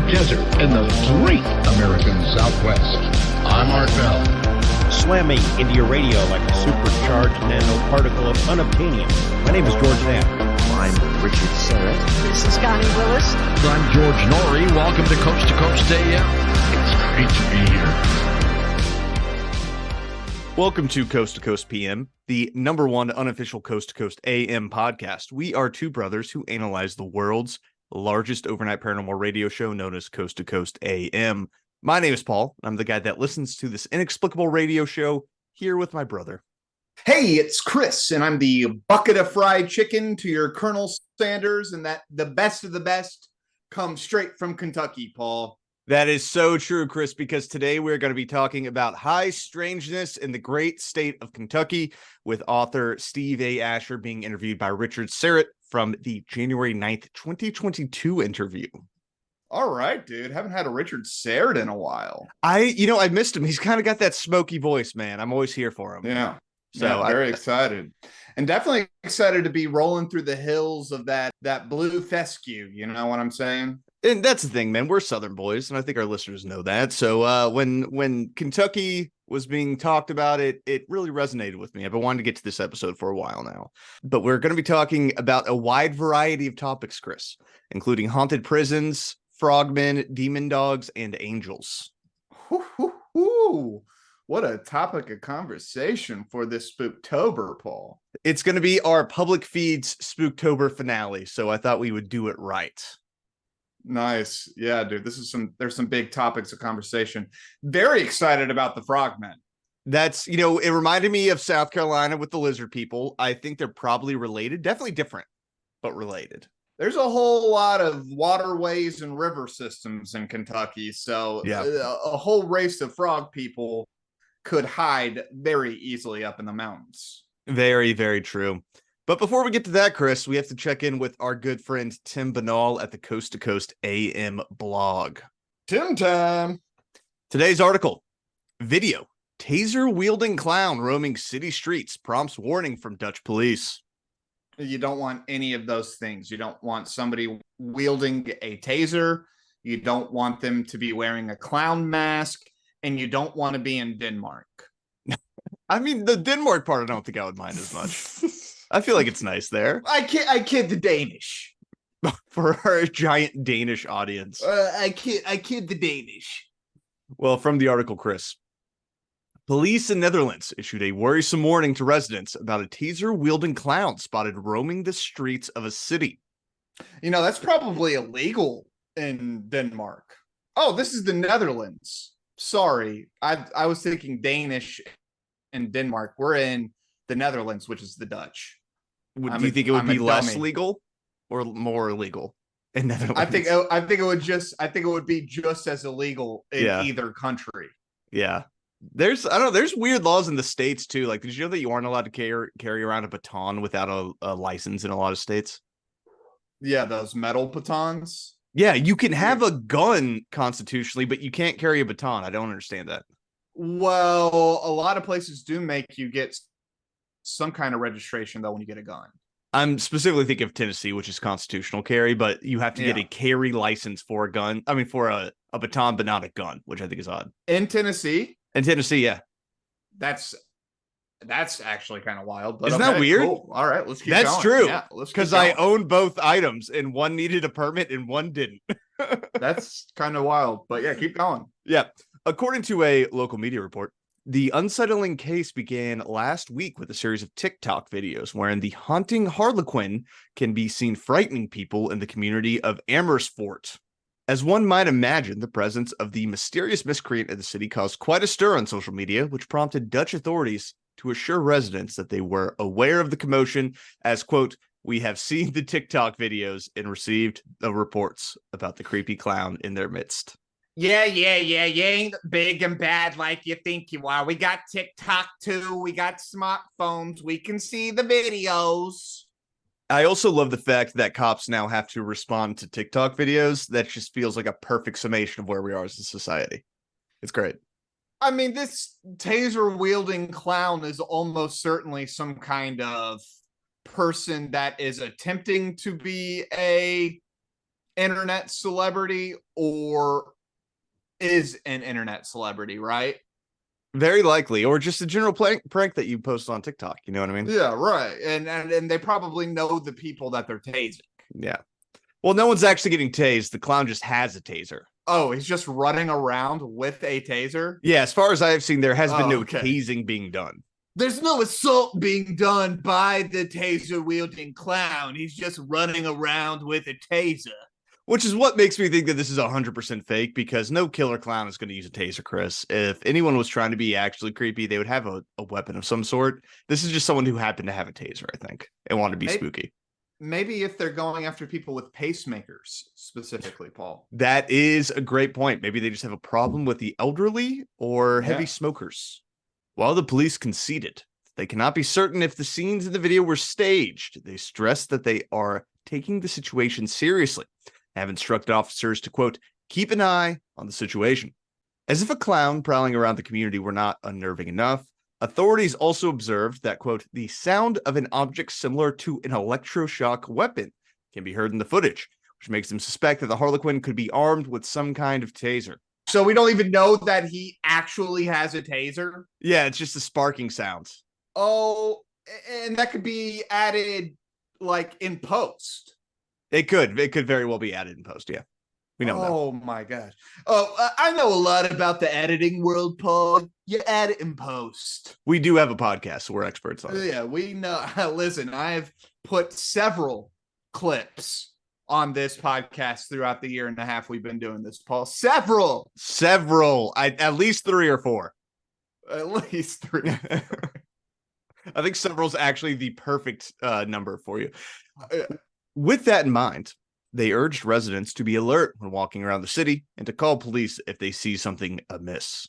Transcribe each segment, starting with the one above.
desert in the great American Southwest. I'm Art Bell. Slamming into your radio like a supercharged nanoparticle of unobtainium. My name is George Knapp. I'm Richard Syrett. This is Connie Willis. I'm George Norrie. Welcome to Coast AM. It's great to be here. Welcome to Coast PM, the number one unofficial Coast to Coast AM podcast. We are two brothers who analyze the world's largest overnight paranormal radio show known as Coast to Coast AM. My name is Paul. I'm the guy that listens to this inexplicable radio show here with my brother. Hey, it's Chris, and I'm the bucket of fried chicken to your Colonel Sanders, and that the best of the best comes straight from Kentucky, Paul. That is so true, Chris, because today we're going to be talking about high strangeness in the great state of Kentucky with author Steve A. Asher being interviewed by Richard Syrett from the January 9th, 2022 interview. All right, dude. Haven't had a Richard Syrett in a while. I missed him. He's kind of got that smoky voice, man. I'm always here for him. Yeah. So yeah, very excited. And definitely excited to be rolling through the hills of that blue fescue. You know what I'm saying? And that's the thing, man. We're Southern boys, and I think our listeners know that. So when Kentucky was being talked about, it really resonated with me. I've been wanting to get to this episode for a while now. But we're going to be talking about a wide variety of topics, Chris, including haunted prisons, frogmen, demon dogs, and angels. What a topic of conversation for this Spooktober, Paul. It's going to be our public feeds Spooktober finale, so I thought we would do it right. Nice. Yeah, dude, there's some big topics of conversation. Very excited about the frogmen. That's, it reminded me of South Carolina with the lizard people. I think they're probably related, definitely different, but related. There's a whole lot of waterways and river systems in Kentucky, so yeah. A whole race of frog people could hide very easily up in the mountains. Very, very true. But before we get to that, Chris, we have to check in with our good friend Tim Banal at the Coast to Coast AM blog. Tim time. Today's article, video, taser-wielding clown roaming city streets prompts warning from Dutch police. You don't want any of those things. You don't want somebody wielding a taser. You don't want them to be wearing a clown mask. And you don't want to be in Denmark. I mean, the Denmark part, I don't think I would mind as much. I feel like it's nice there. I kid the Danish. For our giant Danish audience. I kid the Danish. Well, from the article, Chris. Police in Netherlands issued a worrisome warning to residents about a taser-wielding clown spotted roaming the streets of a city. That's probably illegal in Denmark. Oh, this is the Netherlands. Sorry, I was thinking Danish and Denmark. We're in the Netherlands, which is the Dutch. Do you think it would be less legal or more illegal in Netherlands? I think it would be just as illegal in either country. Yeah. There's weird laws in the States too. Like, did you know that you aren't allowed to carry around a baton without a license in a lot of states? Yeah, those metal batons. Yeah, you can have a gun constitutionally, but you can't carry a baton. I don't understand that. Well, a lot of places do make you get some kind of registration, though, when you get a gun. I'm specifically thinking of Tennessee, which is constitutional carry, but you have to get a carry license for a gun. I mean, for a baton, but not a gun, which I think is odd. In Tennessee? In Tennessee, yeah. That's actually kind of wild. But isn't that weird? Cool. All right, let's keep going. That's true. Yeah, because I own both items, and one needed a permit and one didn't. That's kind of wild. But yeah, keep going. Yeah. According to a local media report, the unsettling case began last week with a series of TikTok videos wherein the haunting harlequin can be seen frightening people in the community of Amersfoort. As one might imagine, the presence of the mysterious miscreant in the city caused quite a stir on social media, which prompted Dutch authorities to assure residents that they were aware of the commotion as, quote, we have seen the TikTok videos and received the reports about the creepy clown in their midst. Yeah. You ain't big and bad like you think you are. We got TikTok too. We got smartphones. We can see the videos. I also love the fact that cops now have to respond to TikTok videos. That just feels like a perfect summation of where we are as a society. It's great. I mean, this taser-wielding clown is almost certainly some kind of person that is attempting to be a internet celebrity or is an internet celebrity, right? Very likely, or just a general prank that you post on TikTok. You know what I mean? Yeah, right. And they probably know the people that they're tasing. Yeah. Well, no one's actually getting tased. The clown just has a taser. Oh, he's just running around with a taser? Yeah, as far as I have seen, there has been no okay. tasing being done. There's no assault being done by the taser-wielding clown. He's just running around with a taser. Which is what makes me think that this is 100% fake, because no killer clown is going to use a taser, Chris. If anyone was trying to be actually creepy, they would have a weapon of some sort. This is just someone who happened to have a taser, I think, and wanted to be spooky. Maybe if they're going after people with pacemakers, specifically, Paul. That is a great point. Maybe they just have a problem with the elderly or heavy smokers. While the police conceded they cannot be certain if the scenes in the video were staged, they stressed that they are taking the situation seriously. Have instructed officers to, quote, keep an eye on the situation. As if a clown prowling around the community were not unnerving enough, authorities also observed that, quote, the sound of an object similar to an electroshock weapon can be heard in the footage, which makes them suspect that the Harlequin could be armed with some kind of taser. So we don't even know that he actually has a taser? Yeah, it's just the sparking sounds. Oh, and that could be added, like, in post. It could very well be added in post. Yeah, we know that. Oh my gosh. Oh, I know a lot about the editing world, Paul. You add it in post. We do have a podcast, so we're experts on it. Yeah, we know. Listen, I've put several clips on this podcast throughout the year and a half we've been doing this, Paul. Several. At least 3 or 4. At least 3. I think several's actually the perfect number for you. With that in mind, they urged residents to be alert when walking around the city and to call police if they see something amiss.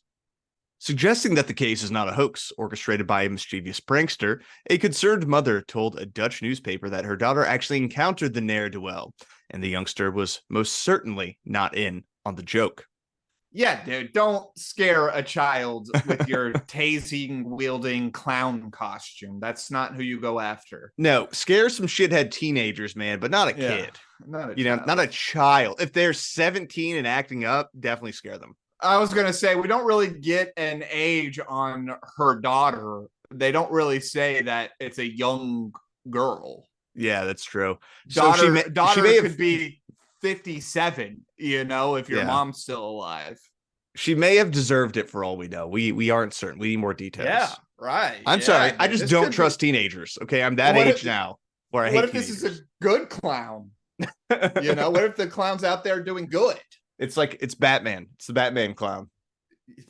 Suggesting that the case is not a hoax orchestrated by a mischievous prankster, a concerned mother told a Dutch newspaper that her daughter actually encountered the ne'er-do-well, and the youngster was most certainly not in on the joke. Yeah, dude, don't scare a child with your tasing-wielding clown costume. That's not who you go after. No, scare some shithead teenagers, man, but not a kid. Not a child. Not a child. If they're 17 and acting up, definitely scare them. I was going to say, we don't really get an age on her daughter. They don't really say that it's a young girl. Yeah, that's true. Daughter, so daughter she may could be 57, if your mom's still alive. She may have deserved it for all we know. We aren't certain. We need more details. Yeah, right. I'm sorry. I just don't trust teenagers. Okay, I'm that age now where I hate teenagers. What if this is a good clown? What if the clown's out there doing good? It's Batman. It's the Batman clown.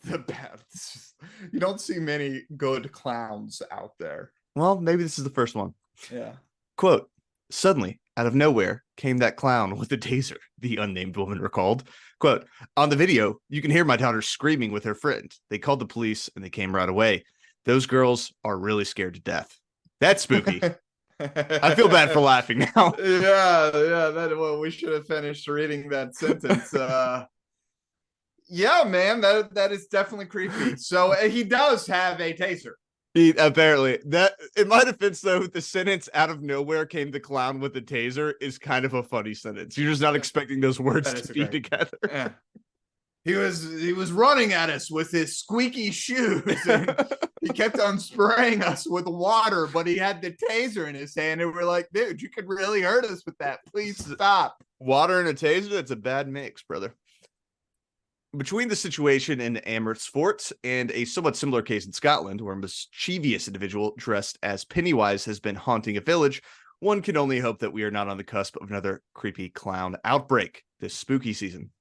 You don't see many good clowns out there. Well, maybe this is the first one. Yeah. Quote, suddenly, out of nowhere, came that clown with a taser, the unnamed woman recalled. Quote, on the video, you can hear my daughter screaming with her friend. They called the police and they came right away. Those girls are really scared to death. That's spooky. I feel bad for laughing now. Yeah. We should have finished reading that sentence. Yeah, man, that is definitely creepy. So he does have a taser. Apparently, that in my defense, though, the sentence "out of nowhere came the clown with the taser" is kind of a funny sentence. You're just not expecting those words to be together. Yeah. He was running at us with his squeaky shoes. And he kept on spraying us with water, but he had the taser in his hand, and we're like, dude, you could really hurt us with that. Please stop. Water and a taser—that's a bad mix, brother. Between the situation in Amersfoort and a somewhat similar case in Scotland, where a mischievous individual dressed as Pennywise has been haunting a village, one can only hope that we are not on the cusp of another creepy clown outbreak this spooky season.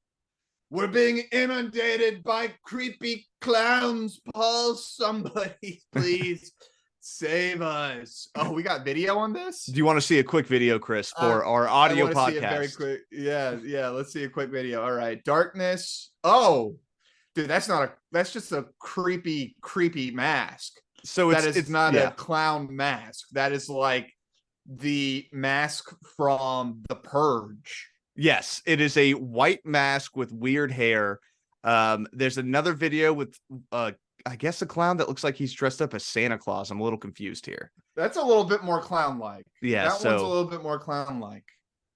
We're being inundated by creepy clowns, Paul. Somebody, please save us. Oh, we got video on this? Do you want to see a quick video, Chris, for our audio podcast? See a very quick, yeah. Let's see a quick video. All right, darkness. Oh, dude, that's just a creepy mask. So it's not a clown mask. That is like the mask from The Purge. Yes, it is a white mask with weird hair. There's another video with I guess a clown that looks like he's dressed up as Santa Claus. I'm a little confused here. That's a little bit more clown-like. Yeah, that one's a little bit more clown-like.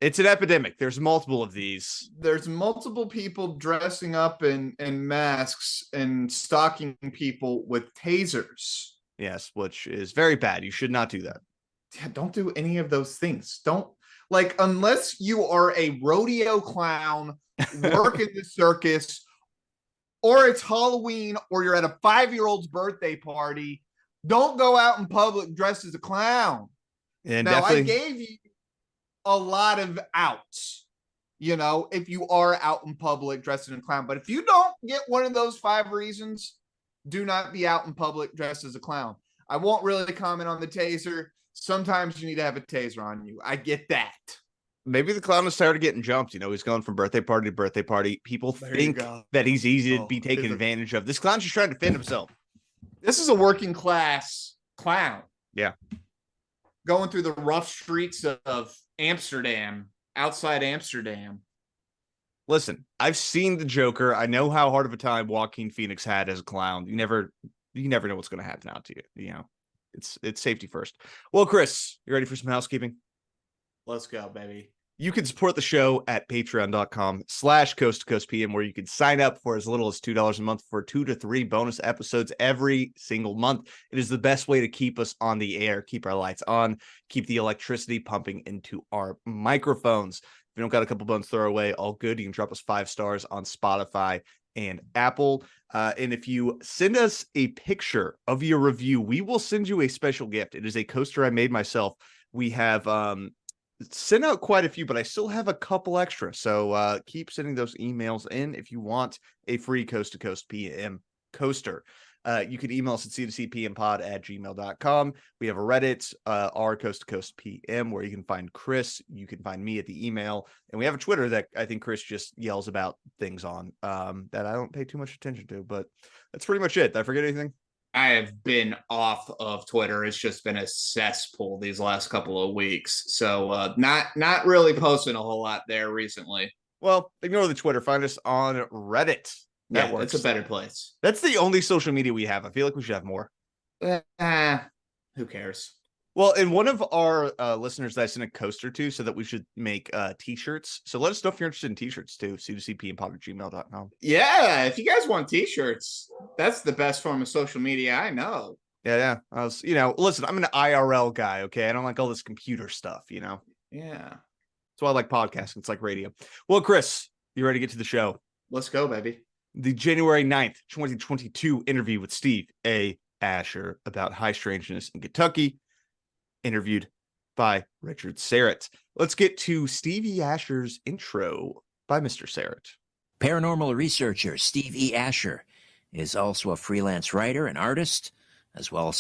It's an epidemic. There's multiple of these. There's multiple people dressing up in masks and stalking people with tasers. Yes, which is very bad. You should not do that. Yeah, don't do any of those things. Don't, like, unless you are a rodeo clown, work in the circus, or it's Halloween, or you're at a 5-year-old's birthday party, don't go out in public dressed as a clown. And now, definitely... I gave you a lot of outs, you know, if you are out in public dressed as a clown. But if you don't get one of those 5 reasons, do not be out in public dressed as a clown. I won't really comment on the taser. Sometimes you need to have a taser on you. I get that. Maybe the clown is tired of getting jumped. You know, he's going from birthday party to birthday party. People think that he's easy to be taken advantage of. This clown's just trying to defend himself. This is a working class clown. Yeah. Going through the rough streets of Amsterdam, outside Amsterdam. Listen, I've seen the Joker. I know how hard of a time Joaquin Phoenix had as a clown. You never know what's going to happen out to you. You know, it's safety first. Well, Chris, you ready for some housekeeping? Let's go, baby. You can support the show at patreon.com/coast-to-coast-pm, where you can sign up for as little as $2 a month for 2 to 3 bonus episodes every single month. It is the best way to keep us on the air, keep our lights on, keep the electricity pumping into our microphones. If you don't got a couple bones throw away, all good. You can drop us 5 stars on Spotify and Apple. And if you send us a picture of your review, we will send you a special gift. It is a coaster I made myself. We have sent out quite a few, but I still have a couple extra. So keep sending those emails in if you want a free Coast to Coast PM coaster. You can email us at c2cpmpod@gmail.com. We have a Reddit, our Coast to Coast PM, where you can find Chris. You can find me at the email. And we have a Twitter that I think Chris just yells about things on that I don't pay too much attention to. But that's pretty much it. Did I forget anything? I have been off of Twitter. It's just been a cesspool these last couple of weeks. So not really posting a whole lot there recently. Well, ignore the Twitter. Find us on Reddit. That Yeah, works. it's a better place. That's the only social media we have. I feel like we should have more. Who cares? Well, and one of our listeners that I sent a coaster to said that we should make t-shirts. So let us know if you're interested in t-shirts too. c2cpmpod@gmail.com. Yeah, if you guys want t-shirts, that's the best form of social media I know. Yeah. I was, listen, I'm an IRL guy, okay? I don't like all this computer stuff, Yeah. That's why I like podcasting. It's like radio. Well, Chris, you ready to get to the show? Let's go, baby. The January 9th, 2022 interview with Steve A. Asher about high strangeness in Kentucky, interviewed by Richard Syrett. Let's get to Steve Asher's intro by Mr. Syrett. Paranormal researcher Steve E. Asher is also a freelance writer and artist, as well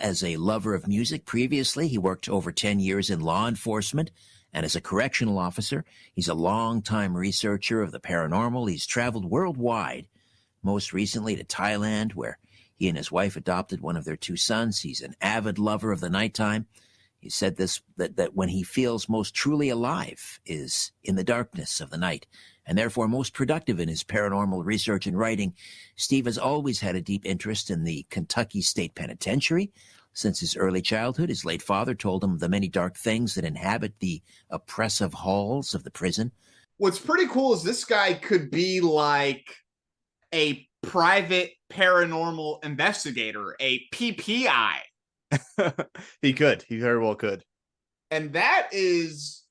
as a lover of music. Previously, he worked over 10 years in law enforcement and as a correctional officer. He's a longtime researcher of the paranormal. He's traveled worldwide, most recently to Thailand, where he and his wife adopted one of their 2 sons. He's an avid lover of the nighttime. He said that when he feels most truly alive is in the darkness of the night, and therefore most productive in his paranormal research and writing. Steve has always had a deep interest in the Kentucky State Penitentiary. Since his early childhood, his late father told him the many dark things that inhabit the oppressive halls of the prison. What's pretty cool is this guy could be like a private paranormal investigator, a PPI. He very well could. And that does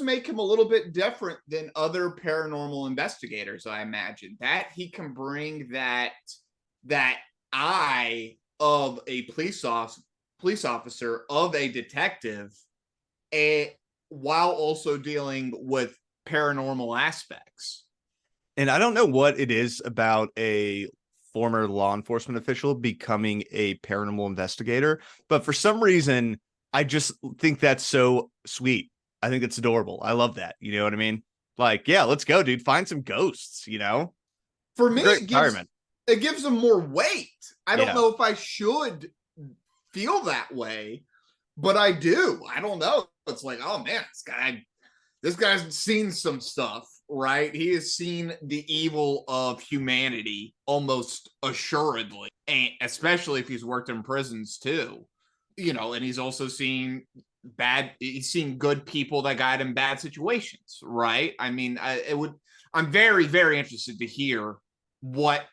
make him a little bit different than other paranormal investigators, I imagine. That he can bring that eye of a police officer, of a detective, while also dealing with paranormal aspects. And I don't know what it is about a former law enforcement official becoming a paranormal investigator, but for some reason, I just think that's so sweet. I think it's adorable. I love that. You know what I mean? Like, yeah, let's go, dude. Find some ghosts, For me, it gives them more weight. I don't Yeah. know if I should feel that way, but I do. I don't know. It's like, oh man, this guy's seen some stuff, right? He has seen the evil of humanity almost assuredly, and especially if he's worked in prisons too, and he's also seen he's seen good people that got in bad situations, right? I mean, I'm very, very interested to hear what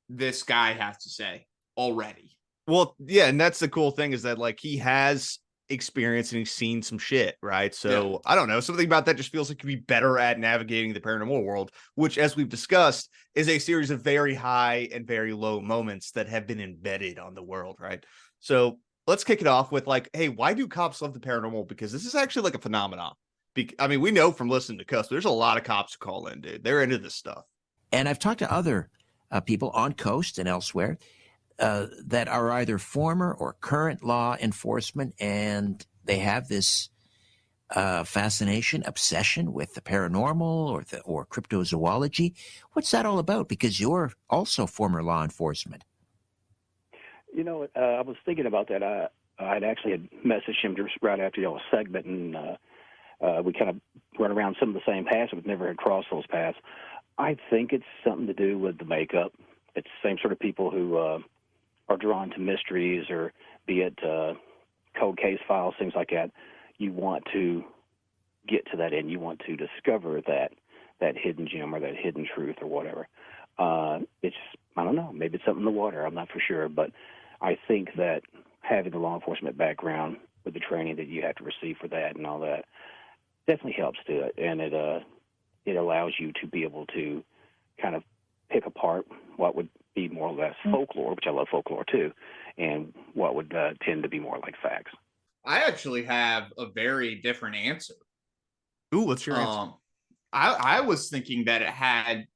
this guy has to say already. Well, yeah, and that's the cool thing is that like he has experience and he's seen some shit, right? So I don't know, something about that just feels like he'd be better at navigating the paranormal world, which, as we've discussed, is a series of very high and very low moments that have been embedded on the world, right? So let's kick it off with like, hey, why do cops love the paranormal? Because this is actually like a phenomenon. I mean, we know from listening to Coast, there's a lot of cops who call in, dude. They're into this stuff. And I've talked to other people on Coast and elsewhere that are either former or current law enforcement, and they have this fascination, obsession with the paranormal or cryptozoology. What's that all about? Because you're also former law enforcement. You know, I was thinking about that. I'd actually had messaged him just right after y'all's segment, and we kind of run around some of the same paths, but never had crossed those paths. I think it's something to do with the makeup. It's the same sort of people who are drawn to mysteries, or be it cold case files, things like that. You want to get to that end. You want to discover that hidden gem or that hidden truth or whatever. It's, I don't know, maybe it's something in the water. I'm not for sure, but I think that having the law enforcement background with the training that you have to receive for that and all that definitely helps to it, and it allows you to be able to kind of pick apart what would be more or less folklore, which I love folklore too, and what would tend to be more like facts. I actually have a very different answer. Ooh, what's your answer? I was thinking that it had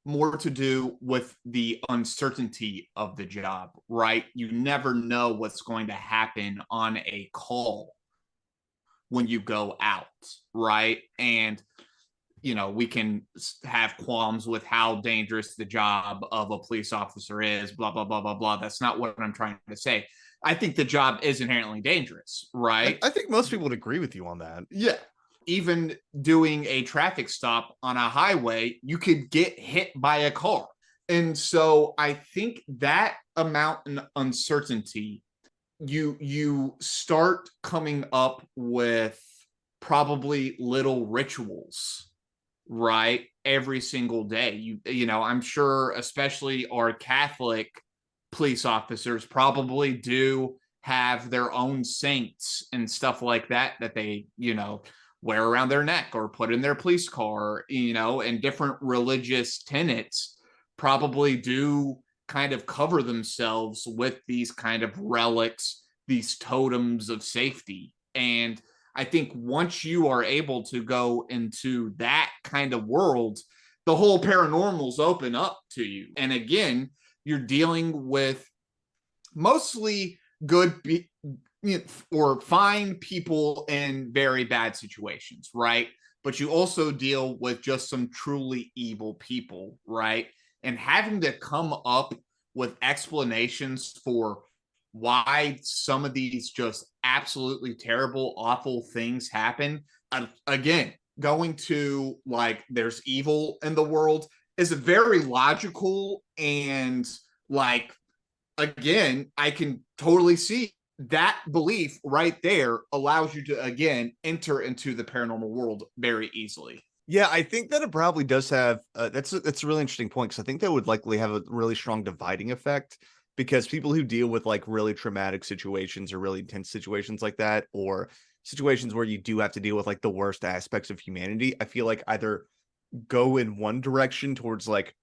more to do with the uncertainty of the job, right? You never know what's going to happen on a call when you go out, right? And you know, we can have qualms with how dangerous the job of a police officer is, blah, blah, blah, blah, blah. That's not what I'm trying to say. I think the job is inherently dangerous, right? I think most people would agree with you on that. Yeah. Even doing a traffic stop on a highway, you could get hit by a car. And so I think that amount of uncertainty, you start coming up with probably little rituals, right, every single day. You know, I'm sure especially our Catholic police officers probably do have their own saints and stuff like that they, you know, wear around their neck or put in their police car, you know, and different religious tenets probably do kind of cover themselves with these kind of relics, these totems of safety. And I think once you are able to go into that kind of world, the whole paranormal's open up to you. And again, you're dealing with mostly good or fine people in very bad situations, right? But you also deal with just some truly evil people, right? And having to come up with explanations for why some of these just absolutely terrible, awful things happen. Again, going to like there's evil in the world is a very logical, and like, again, I can totally see that belief right there allows you to, again, enter into the paranormal world very easily. Yeah, I think that it probably does have, that's a really interesting point, because I think that would likely have a really strong dividing effect, because people who deal with like really traumatic situations or really intense situations like that, or situations where you do have to deal with like the worst aspects of humanity, I feel like either go in one direction towards like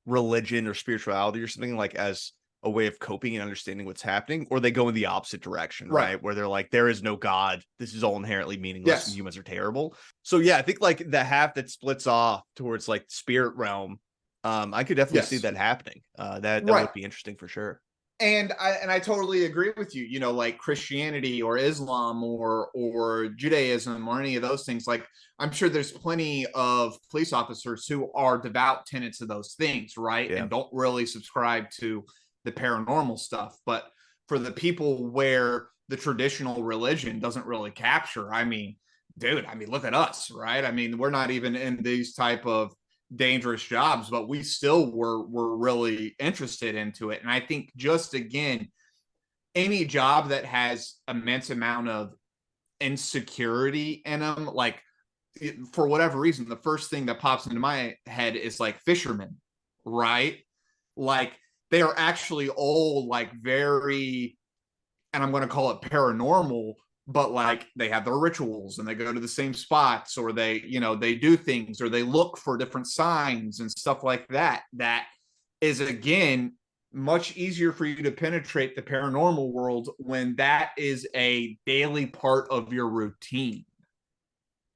religion or spirituality or something, like as a way of coping and understanding what's happening, or they go in the opposite direction, right? Where they're like, there is no God. This is all inherently meaninless. Yes. And humans are terrible. So yeah, I think like the half that splits off towards like spirit realm, I could definitely see that happening. That would be interesting for sure. And I totally agree with you. You know, like Christianity or Islam or Judaism or any of those things. Like, I'm sure there's plenty of police officers who are devout tenets of those things, right? Yeah. And don't really subscribe to the paranormal stuff. But for the people where the traditional religion doesn't really capture, I mean, dude, I mean, look at us, right? I mean, we're not even in these type of dangerous jobs, but we still were really interested into it. And I think just, again, any job that has immense amount of insecurity in them. Like, for whatever reason, the first thing that pops into my head is like fishermen, right? Like, they are actually all like very, and I'm going to call it paranormal, but like they have their rituals and they go to the same spots, or they, they do things, or they look for different signs and stuff like that. That is, again, much easier for you to penetrate the paranormal world when that is a daily part of your routine.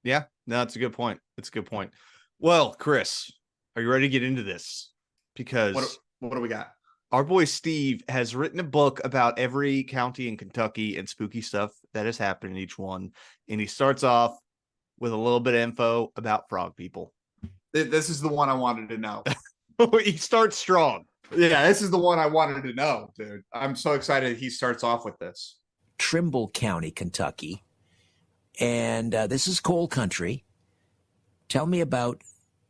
Yeah, no, that's a good point. That's a good point. Well, Chris, are you ready to get into this? Because what do we got? Our boy Steve has written a book about every county in Kentucky and spooky stuff that has happened in each one. And he starts off with a little bit of info about frog people. This is the one I wanted to know. He starts strong. Yeah, this is the one I wanted to know, dude. I'm so excited he starts off with this. Trimble County, Kentucky. And this is coal country. Tell me about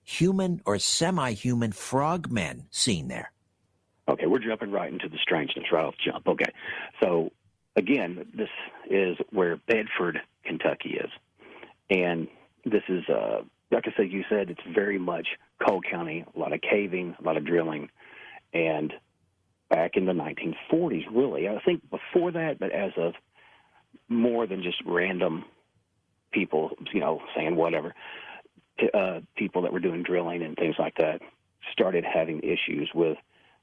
human or semi-human frogmen seen there. Okay, we're jumping right into the strangeness right off the jump. Okay, so again, this is where Bedford, Kentucky is. And this is, like I said, you said, it's very much coal county, a lot of caving, a lot of drilling. And back in the 1940s, really, I think before that, but as of more than just random people, saying whatever, people that were doing drilling and things like that started having issues with,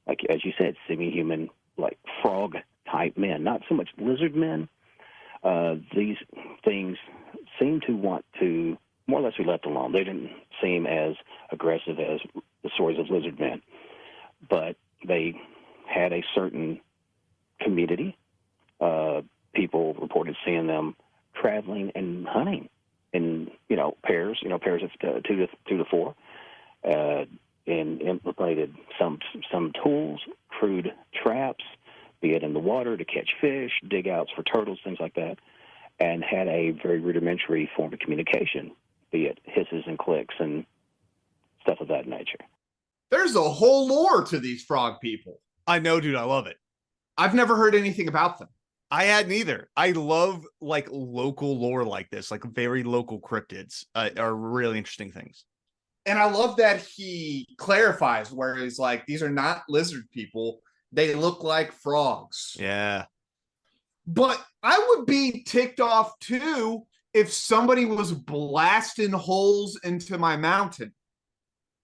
like, as you said, semi-human, like frog-type men, not so much lizard men. These things seem to want to more or less be left alone. They didn't seem as aggressive as the stories of lizard men, but they had a certain community. People reported seeing them traveling and hunting in, pairs, pairs of two to four, and implemented some tools, crude traps, be it in the water to catch fish, dig outs for turtles, things like that, and had a very rudimentary form of communication, be it hisses and clicks and stuff of that nature. There's a whole lore to these frog people. I know, dude. I love it. I've never heard anything about them. I hadn't either. I love like local lore like this, like very local cryptids are really interesting things. And I love that he clarifies where he's like, these are not lizard people. They look like frogs. Yeah. But I would be ticked off too if somebody was blasting holes into my mountain.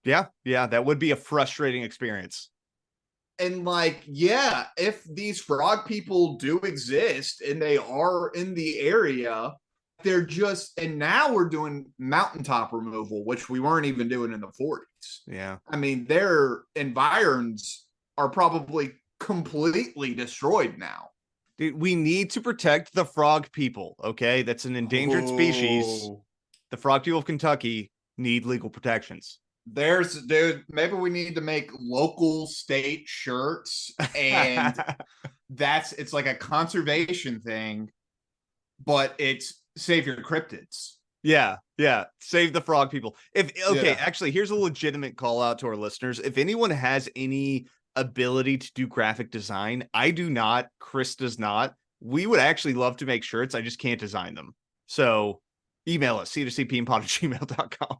Yeah. That would be a frustrating experience. And like, yeah, if these frog people do exist and they are in the area, they're just, and now we're doing mountaintop removal, which we weren't even doing in the 40s. Yeah. I mean, their environs are probably completely destroyed now. Dude, we need to protect the frog people, okay? That's an endangered species. The frog people of Kentucky need legal protections. Dude, maybe we need to make local state shirts, and it's like a conservation thing, but it's save your cryptids. Yeah. Save the frog people. Actually, here's a legitimate call out to our listeners. If anyone has any ability to do graphic design, I do not, Chris does not. We would actually love to make shirts. I just can't design them. So email us, c2cpmpod@gmail.com.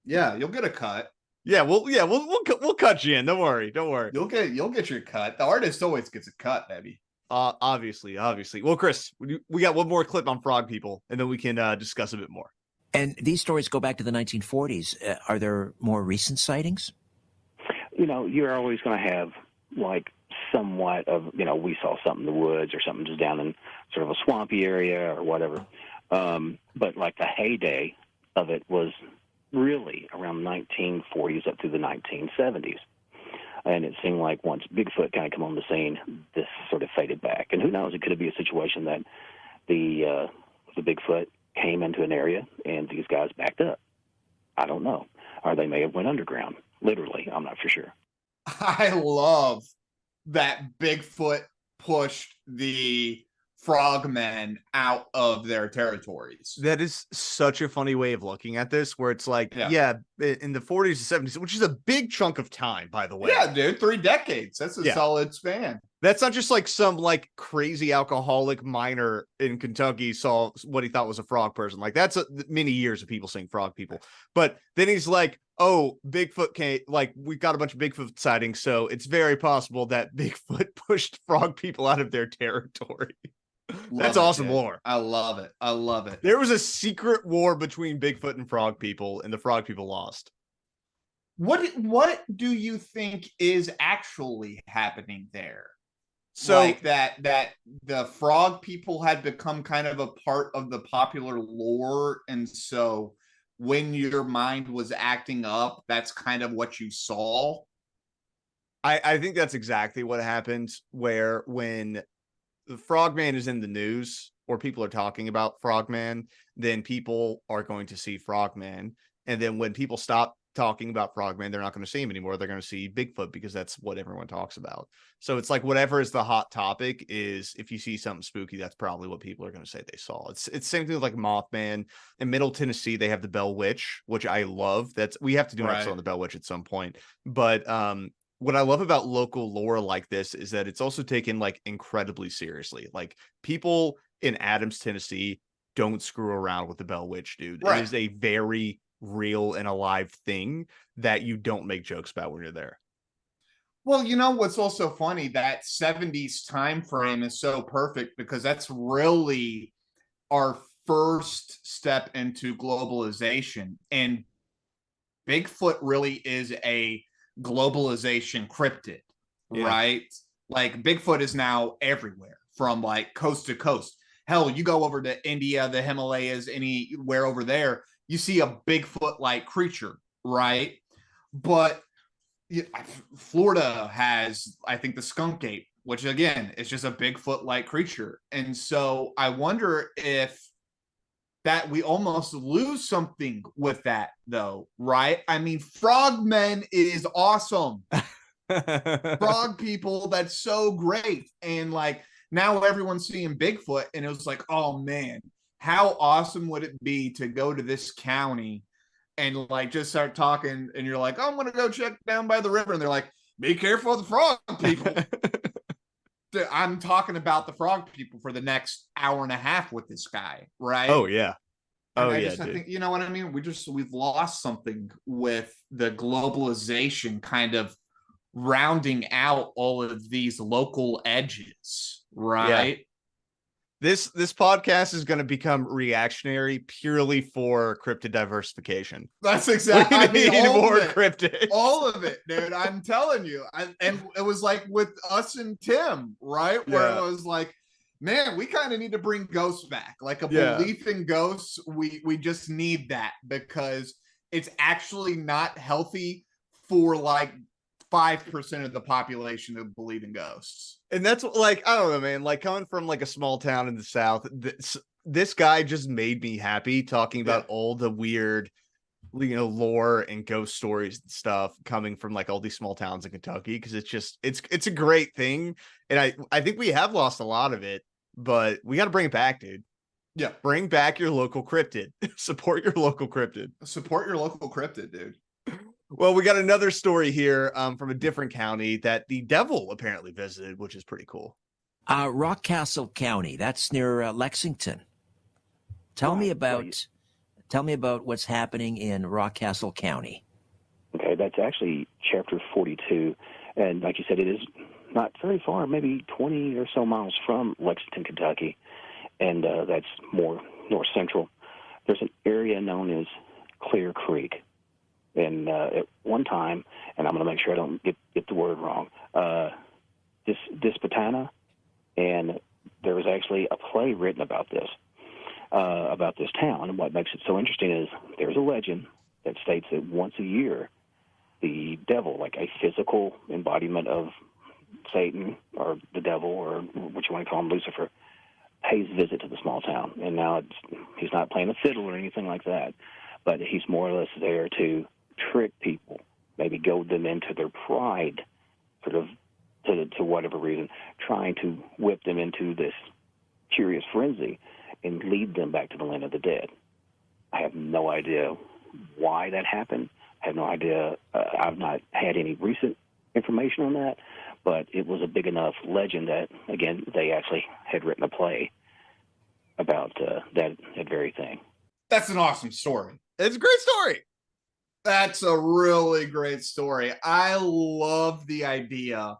Yeah, you'll get a cut. We'll cut you in. Don't worry. You'll get your cut. The artist always gets a cut, baby. Obviously. Well, Chris, we got one more clip on frog people, and then we can discuss a bit more. And these stories go back to the 1940s. Are there more recent sightings? You're always going to have like somewhat of, we saw something in the woods or something just down in sort of a swampy area or whatever. But like the heyday of it was really around the 1940s up through the 1970s. And it seemed like once Bigfoot kind of come on the scene, this sort of faded back. And who knows, it could be a situation that the Bigfoot came into an area and these guys backed up. I don't know. Or they may have went underground. Literally, I'm not for sure. I love that Bigfoot pushed the frogmen out of their territories. That is such a funny way of looking at this, where it's like, in the 40s and 70s, which is a big chunk of time, by the way. Yeah, dude, 3 decades. That's a solid span. That's not just like some like crazy alcoholic miner in Kentucky saw what he thought was a frog person. Like that's many years of people saying frog people. But then he's like, oh, Bigfoot can't, like we got a bunch of Bigfoot sightings. So it's very possible that Bigfoot pushed frog people out of their territory. That's awesome lore. I love it. I love it. There was a secret war between Bigfoot and frog people, and the frog people lost. What do you think is actually happening there? So like that the frog people had become kind of a part of the popular lore, and so when your mind was acting up, that's kind of what you saw. I think that's exactly what happened, where when the frogman is in the news or people are talking about frogman, then people are going to see frogman. And then when people stop talking about frogman, they're not going to see him anymore. They're going to see Bigfoot because that's what everyone talks about. So it's like whatever is the hot topic is, if you see something spooky, that's probably what people are going to say they saw. It's same thing with like Mothman. In Middle Tennessee, they have the Bell Witch, which I love. We have to do an episode on the Bell Witch at some point. But what I love about local lore like this is that it's also taken like incredibly seriously. Like people in Adams, Tennessee don't screw around with the Bell Witch, dude. Right. It is a very real and alive thing that you don't make jokes about when you're there. Well, you know what's also funny, that 70s time frame is so perfect because that's really our first step into globalization, and Bigfoot really is a globalization cryptid, right? Like Bigfoot is now everywhere from like coast to coast. Hell, you go over to India, the Himalayas, anywhere over there, you see a Bigfoot-like creature, right? But Florida has, I think, the skunk ape, which again is just a Bigfoot-like creature. And so I wonder if that we almost lose something with that, though, right? I mean, frogmen is awesome. Frog people, that's so great. And like now everyone's seeing Bigfoot, and it was like, oh man, how awesome would it be to go to this county and like just start talking, and you're like, oh, I'm gonna go check down by the river, and they're like, be careful of the frog people. I'm talking about the frog people for the next hour and a half with this guy, right? Oh yeah. Oh I yeah, I think, you know what I mean? We've lost something with the globalization kind of rounding out all of these local edges, right? Yeah. This podcast is going to become reactionary purely for cryptid diversification. That's exactly. We need more cryptids. All of it, dude. I'm telling you. And it was like with us and Tim, right? Where it was like, man, we kind of need to bring ghosts back. Like a belief in ghosts, we just need that, because it's actually not healthy for like 5% of the population to believe in ghosts. And that's like, I don't know, man, like coming from like a small town in the South, this guy just made me happy talking about all the weird, you know, lore and ghost stories and stuff coming from like all these small towns in Kentucky. Cause it's just, it's a great thing. And I think we have lost a lot of it, but we got to bring it back, dude. Yeah. Bring back your local cryptid. Support your local cryptid. Support your local cryptid, dude. Well, we got another story here from a different county that the devil apparently visited, which is pretty cool. Rockcastle County, that's near Lexington. Tell me about what's happening in Rockcastle County. Okay, that's actually chapter 42, and like you said, it is not very far, maybe 20 or so miles from Lexington, Kentucky, and that's more north central. There's an area known as Clear Creek. And at one time, and I'm going to make sure I don't get the word wrong, Disputana, and there was actually a play written about this town. And what makes it so interesting is there's a legend that states that once a year, the devil, like a physical embodiment of Satan or the devil or what you want to call him, Lucifer, pays visit to the small town. And now he's not playing a fiddle or anything like that, but he's more or less there to trick people, maybe goad them into their pride, sort of to whatever reason, trying to whip them into this curious frenzy and lead them back to the land of the dead. I have no idea why that happened. I have no idea. I've not had any recent information on that, but it was a big enough legend that, again, they actually had written a play about that very thing. That's an awesome story. It's a great story. That's a really great story. I love the idea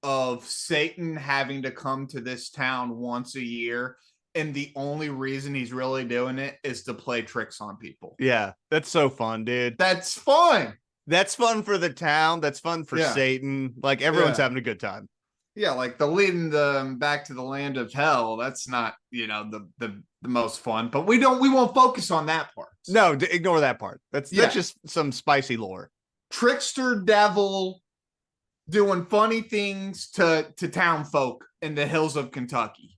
of Satan having to come to this town once a year, and the only reason he's really doing it is to play tricks on people. Yeah, that's so fun, dude. That's fun. That's fun for the town. That's fun for Satan. Like, everyone's having a good time. Yeah, like the leading them back to the land of hell. That's not, the most fun, but we won't focus on that part. No, ignore that part. That's just some spicy lore. Trickster devil doing funny things to town folk in the hills of Kentucky.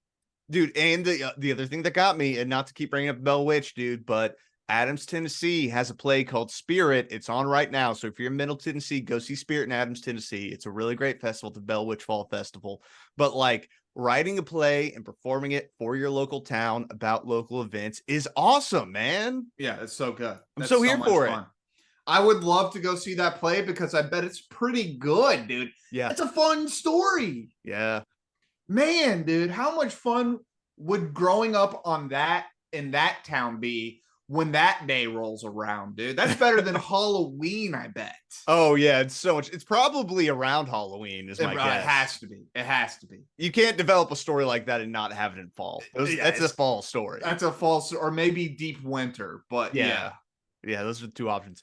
Dude, and the other thing that got me, and not to keep bringing up Bell Witch, dude, but Adams, Tennessee has a play called Spirit. It's on right now. So if you're in Middle Tennessee, go see Spirit in Adams, Tennessee. It's a really great festival, the Bell Witch Fall Festival. But like, writing a play and performing it for your local town about local events is awesome, man. Yeah, it's so good. I'm so here for it. I would love to go see that play because I bet it's pretty good, dude. Yeah. It's a fun story. Yeah. Man, dude, how much fun would growing up on that in that town be when that day rolls around, dude? That's better than Halloween, I bet. Oh, yeah, it's so much. It's probably around Halloween, is my guess. It has to be. It has to be. You can't develop a story like that and not have it in fall. That's a fall story. That's a fall, or maybe deep winter, but yeah. Yeah, those are the two options.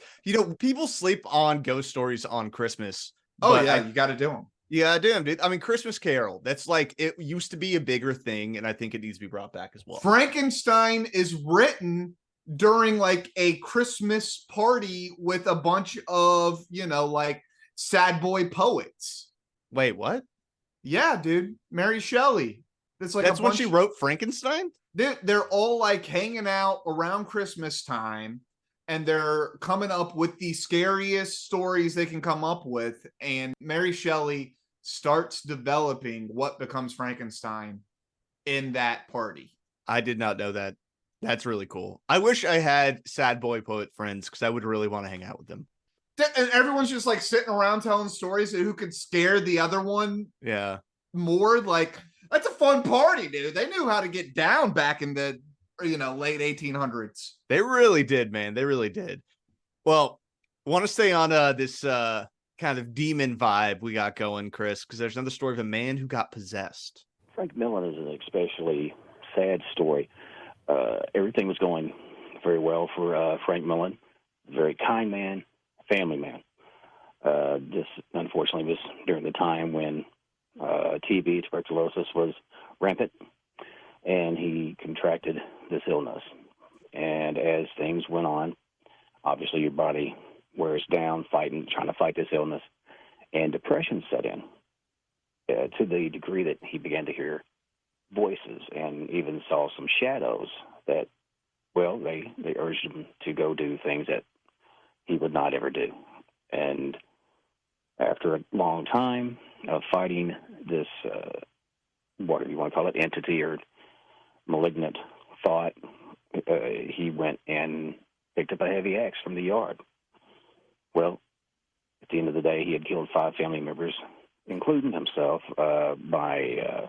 People sleep on ghost stories on Christmas. Oh, yeah, you got to do them. Yeah, damn, dude. I mean, Christmas Carol. That's like, it used to be a bigger thing, and I think it needs to be brought back as well. Frankenstein is written during like a Christmas party with a bunch of, like sad boy poets. Wait, what? Yeah, dude. Mary Shelley. That's when she wrote Frankenstein? They're all like hanging out around Christmas time, and they're coming up with the scariest stories they can come up with. And Mary Shelley starts developing what becomes Frankenstein in that party. I did not know that. That's really cool. I wish I had sad boy poet friends, because I would really want to hang out with them. And everyone's just like sitting around telling stories of who could scare the other one. Yeah. More like, that's a fun party, dude. They knew how to get down back in the, late 1800s. They really did, man. They really did. Well, want to stay on this kind of demon vibe we got going, Chris, because there's another story of a man who got possessed. Frank Millen is an especially sad story. Everything was going very well for Frank Millen. Very kind man, family man. This, unfortunately, was during the time when TB, tuberculosis, was rampant, and he contracted this illness. And as things went on, obviously your body wears down, trying to fight this illness, and depression set in to the degree that he began to hear voices and even saw some shadows that, well, they urged him to go do things that he would not ever do. And after a long time of fighting this, what you want to call it, entity or malignant thought, he went and picked up a heavy axe from the yard. Well, at the end of the day, he had killed 5 family members, including himself, by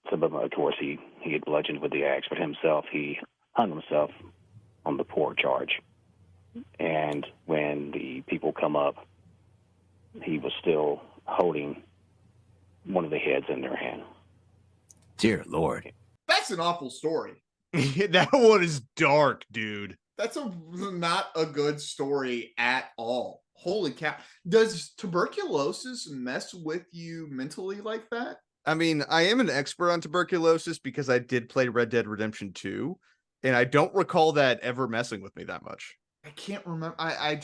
some of them, of course, he had bludgeoned with the axe, but himself, he hung himself on the poor charge. And when the people come up, he was still holding one of the heads in their hand. Dear Lord. That's an awful story. That one is dark, dude. That's not a good story at all. Holy cow. Does tuberculosis mess with you mentally like that? I mean, I am an expert on tuberculosis because I did play Red Dead Redemption 2, and I don't recall that ever messing with me that much. I can't remember. I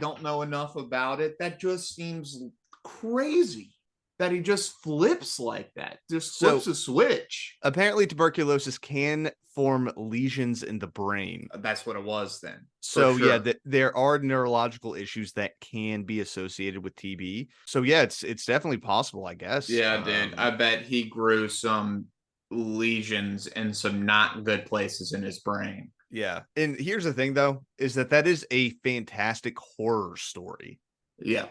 don't know enough about it. That just seems crazy that he just flips like that. Just flips a switch. Apparently tuberculosis can form lesions in the brain. That's what it was then. So sure. Yeah, there are neurological issues that can be associated with TB. So yeah, it's definitely possible, I guess. Yeah, dude. I bet he grew some lesions in some not good places in his brain. Yeah. And here's the thing though, is that is a fantastic horror story. Yeah.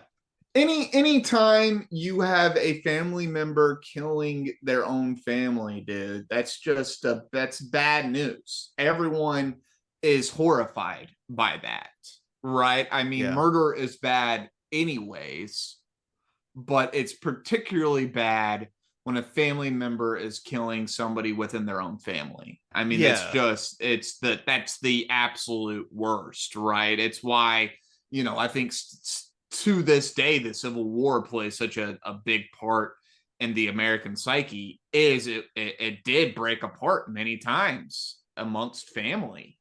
Any time you have a family member killing their own family, dude, that's bad news. Everyone is horrified by that, right? I mean, Yeah. murder is bad anyways, but it's particularly bad when a family member is killing somebody within their own family. I mean, that's the absolute worst, right? It's why, I think to this day, the Civil War plays such a big part in the American psyche. Is it did break apart many times amongst family.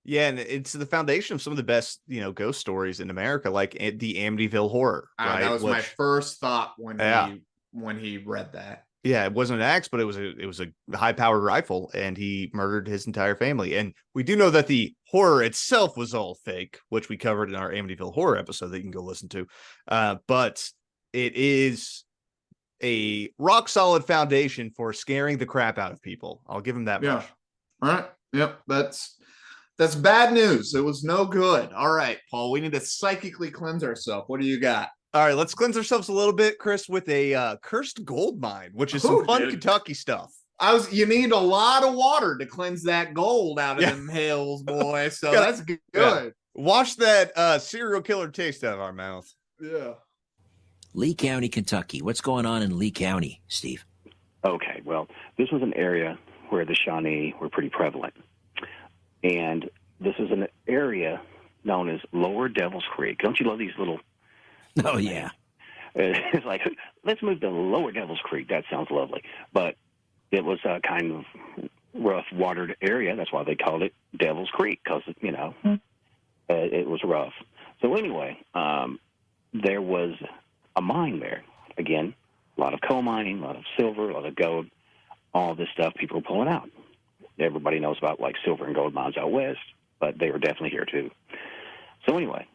Yeah, and it's the foundation of some of the best, ghost stories in America, like the Amityville Horror, right? That was my first thought Yeah. when he read that. Yeah, it wasn't an axe, but it was a high-powered rifle, and he murdered his entire family. And we do know that the horror itself was all fake, which we covered in our Amityville Horror episode that you can go listen to. But it is a rock-solid foundation for scaring the crap out of people. I'll give him that much. All right. Yep. That's bad news. It was no good. All right, Paul, we need to psychically cleanse ourselves. What do you got? All right, let's cleanse ourselves a little bit, Chris, with a cursed gold mine, which is some fun Kentucky stuff. You need a lot of water to cleanse that gold out of them hills, boy. So that's good. Yeah. Wash that serial killer taste out of our mouth. Yeah. Lee County, Kentucky. What's going on in Lee County, Steve? Okay, well, this was an area where the Shawnee were pretty prevalent. And this is an area known as Lower Devil's Creek. Don't you love these little... Oh, yeah. It's like, let's move to Lower Devil's Creek. That sounds lovely. But it was a kind of rough watered area. That's why they called it Devil's Creek, because, it was rough. So anyway, there was a mine there. Again, a lot of coal mining, a lot of silver, a lot of gold, all this stuff people were pulling out. Everybody knows about, like, silver and gold mines out west, but they were definitely here, too. So anyway,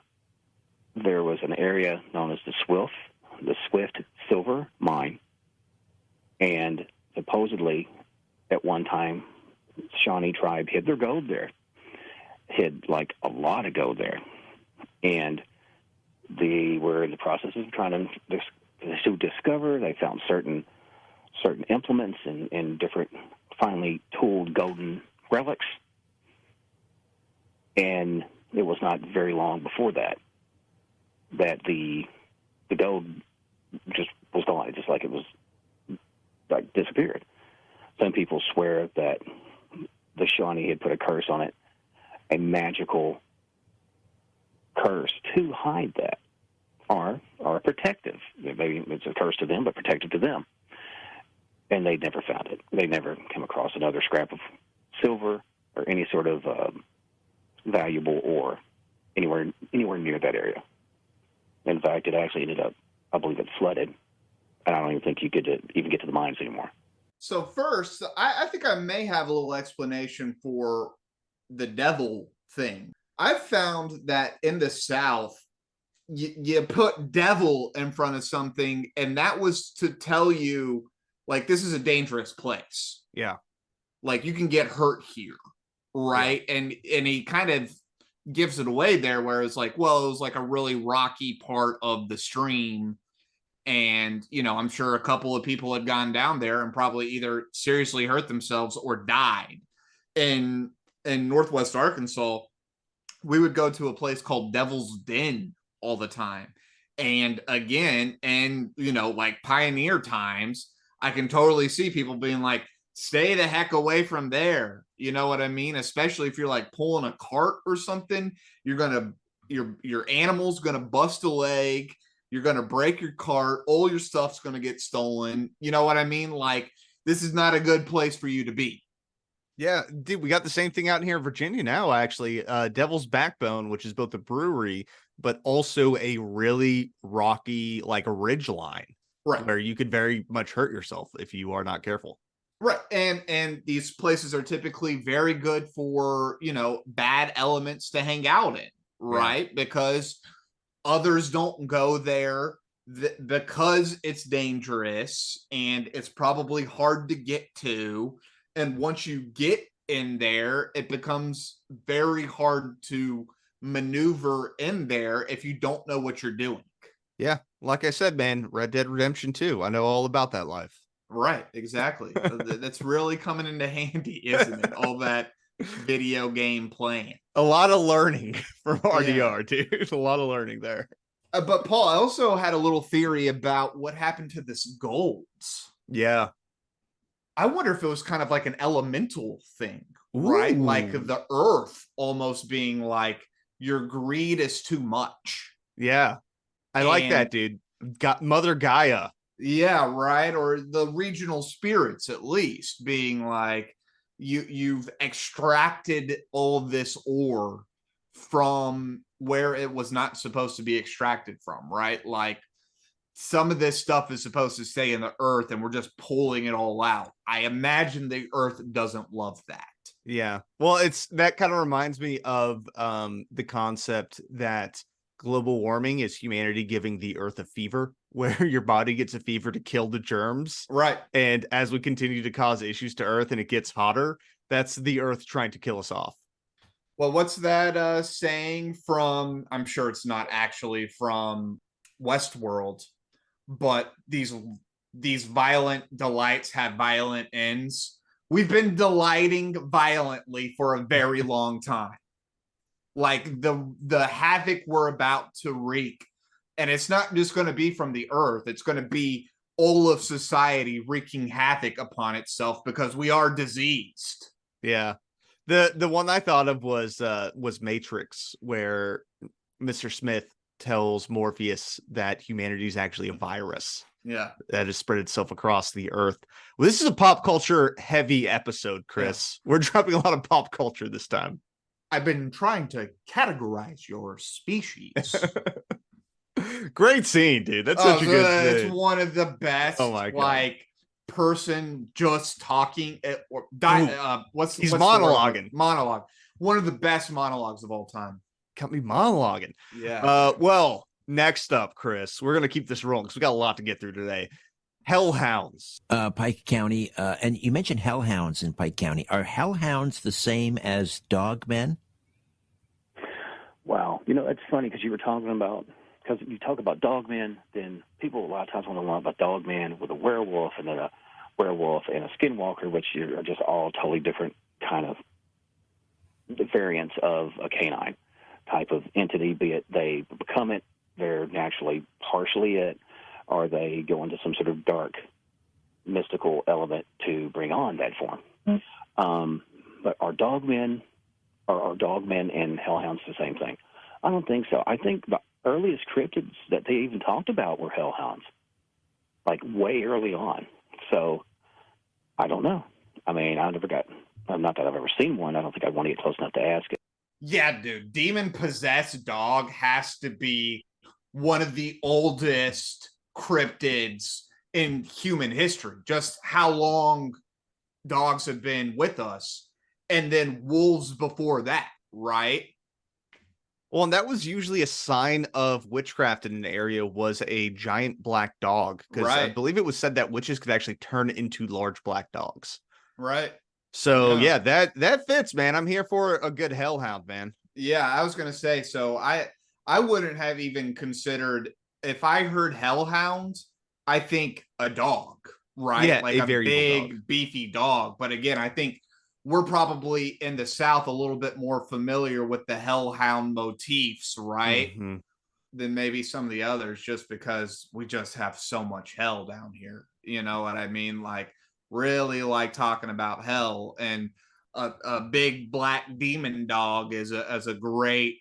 there was an area known as the Swift Silver Mine, and supposedly at one time, Shawnee tribe hid their gold there, hid like a lot of gold there, and they were in the process of trying to discover. They found certain implements and different finely tooled golden relics, and it was not very long before that the gold just was gone. Just like it was, like, disappeared. Some people swear that the Shawnee had put a curse on it, a magical curse to hide that, or protective. Maybe it's a curse to them, but protective to them. And they never found it. They never came across another scrap of silver or any sort of valuable ore anywhere near that area. In fact, it actually ended up, I believe it flooded, and I don't even think you could even get to the mines anymore. So first, I think I may have a little explanation for the devil thing. I've found that in the South, you put devil in front of something, and that was to tell you, like, this is a dangerous place. Yeah. Like, you can get hurt here, right? Yeah. And he kind of gives it away there, where it's like, well, it was like a really rocky part of the stream, and I'm sure a couple of people had gone down there and probably either seriously hurt themselves or died. In Northwest Arkansas, we would go to a place called Devil's Den all the time, and again, and like pioneer times, I can totally see people being like, stay the heck away from there. You know what I mean? Especially if you're like pulling a cart or something, your animal's gonna bust a leg, you're gonna break your cart, all your stuff's gonna get stolen. You know what I mean? Like, this is not a good place for you to be. Yeah, dude, we got the same thing out here in Virginia now, actually. Devil's Backbone, which is both a brewery, but also a really rocky, like, ridge line. Right. Where you could very much hurt yourself if you are not careful. Right. And these places are typically very good for, bad elements to hang out in, right? Yeah. Because others don't go there because it's dangerous and it's probably hard to get to. And once you get in there, it becomes very hard to maneuver in there if you don't know what you're doing. Yeah. Like I said, man, Red Dead Redemption 2. I know all about that life. Right, exactly. That's really coming into handy, isn't it? All that video game playing. A lot of learning from RDR, dude. A lot of learning there. But Paul, I also had a little theory about what happened to this golds. Yeah. I wonder if it was kind of like an elemental thing, right? Like the earth almost being like, your greed is too much. Yeah. I like that, dude. Got Mother Gaia. Yeah, right. Or the regional spirits, at least, being like, you've extracted all of this ore from where it was not supposed to be extracted from, right? Like, some of this stuff is supposed to stay in the earth and we're just pulling it all out. I imagine the earth doesn't love that. Yeah. Well, that kind of reminds me of the concept that global warming is humanity giving the earth a fever, where your body gets a fever to kill the germs. Right. And as we continue to cause issues to earth and it gets hotter, that's the earth trying to kill us off. Well, what's that saying from, I'm sure it's not actually from Westworld, but these violent delights have violent ends. We've been delighting violently for a very long time. Like the havoc we're about to wreak. And it's not just going to be from the earth. It's going to be all of society wreaking havoc upon itself because we are diseased. Yeah. The one I thought of was Matrix, where Mr. Smith tells Morpheus that humanity is actually a virus. Yeah. That has spread itself across the earth. Well, this is a pop culture heavy episode, Chris. Yeah. We're dropping a lot of pop culture this time. I've been trying to categorize your species. Great scene, dude. That's such a good scene. It's one of the best. Oh my God. Like, person just talking or what's monologuing. Monologue. One of the best monologues of all time. Got me monologuing. Yeah. Well, next up, Chris, we're gonna keep this rolling because we got a lot to get through today. Hellhounds. Pike County, and you mentioned hellhounds in Pike County. Are hellhounds the same as dogmen? Wow. It's funny because you talk about dogmen, then people a lot of times want to learn about dogmen with a werewolf and then a werewolf and a skinwalker, which are just all totally different kind of variants of a canine type of entity, be it they become it, they're naturally partially it, or they go into some sort of dark mystical element to bring on that form. But are dogmen and hellhounds the same thing? I don't think so. I think the earliest cryptids that they even talked about were hellhounds, like way early on. So I don't know. I mean, not that I've ever seen one. I don't think I'd want to get close enough to ask it. Yeah, dude. Demon-possessed dog has to be one of the oldest cryptids in human history. Just how long dogs have been with us. And then wolves before that, right? Well, and that was usually a sign of witchcraft in an area, was a giant black dog. Because I believe it was said that witches could actually turn into large black dogs. Right. So, yeah, that fits, man. I'm here for a good hellhound, man. Yeah, I was going to say, so I wouldn't have even considered, if I heard hellhound, I think a dog, right? Yeah, like a very big, beefy dog. But again, I think we're probably in the South a little bit more familiar with the hellhound motifs, right? Mm-hmm. Than maybe some of the others, just because we just have so much hell down here. You know what I mean? Like, really like talking about hell, and a big black demon dog is a great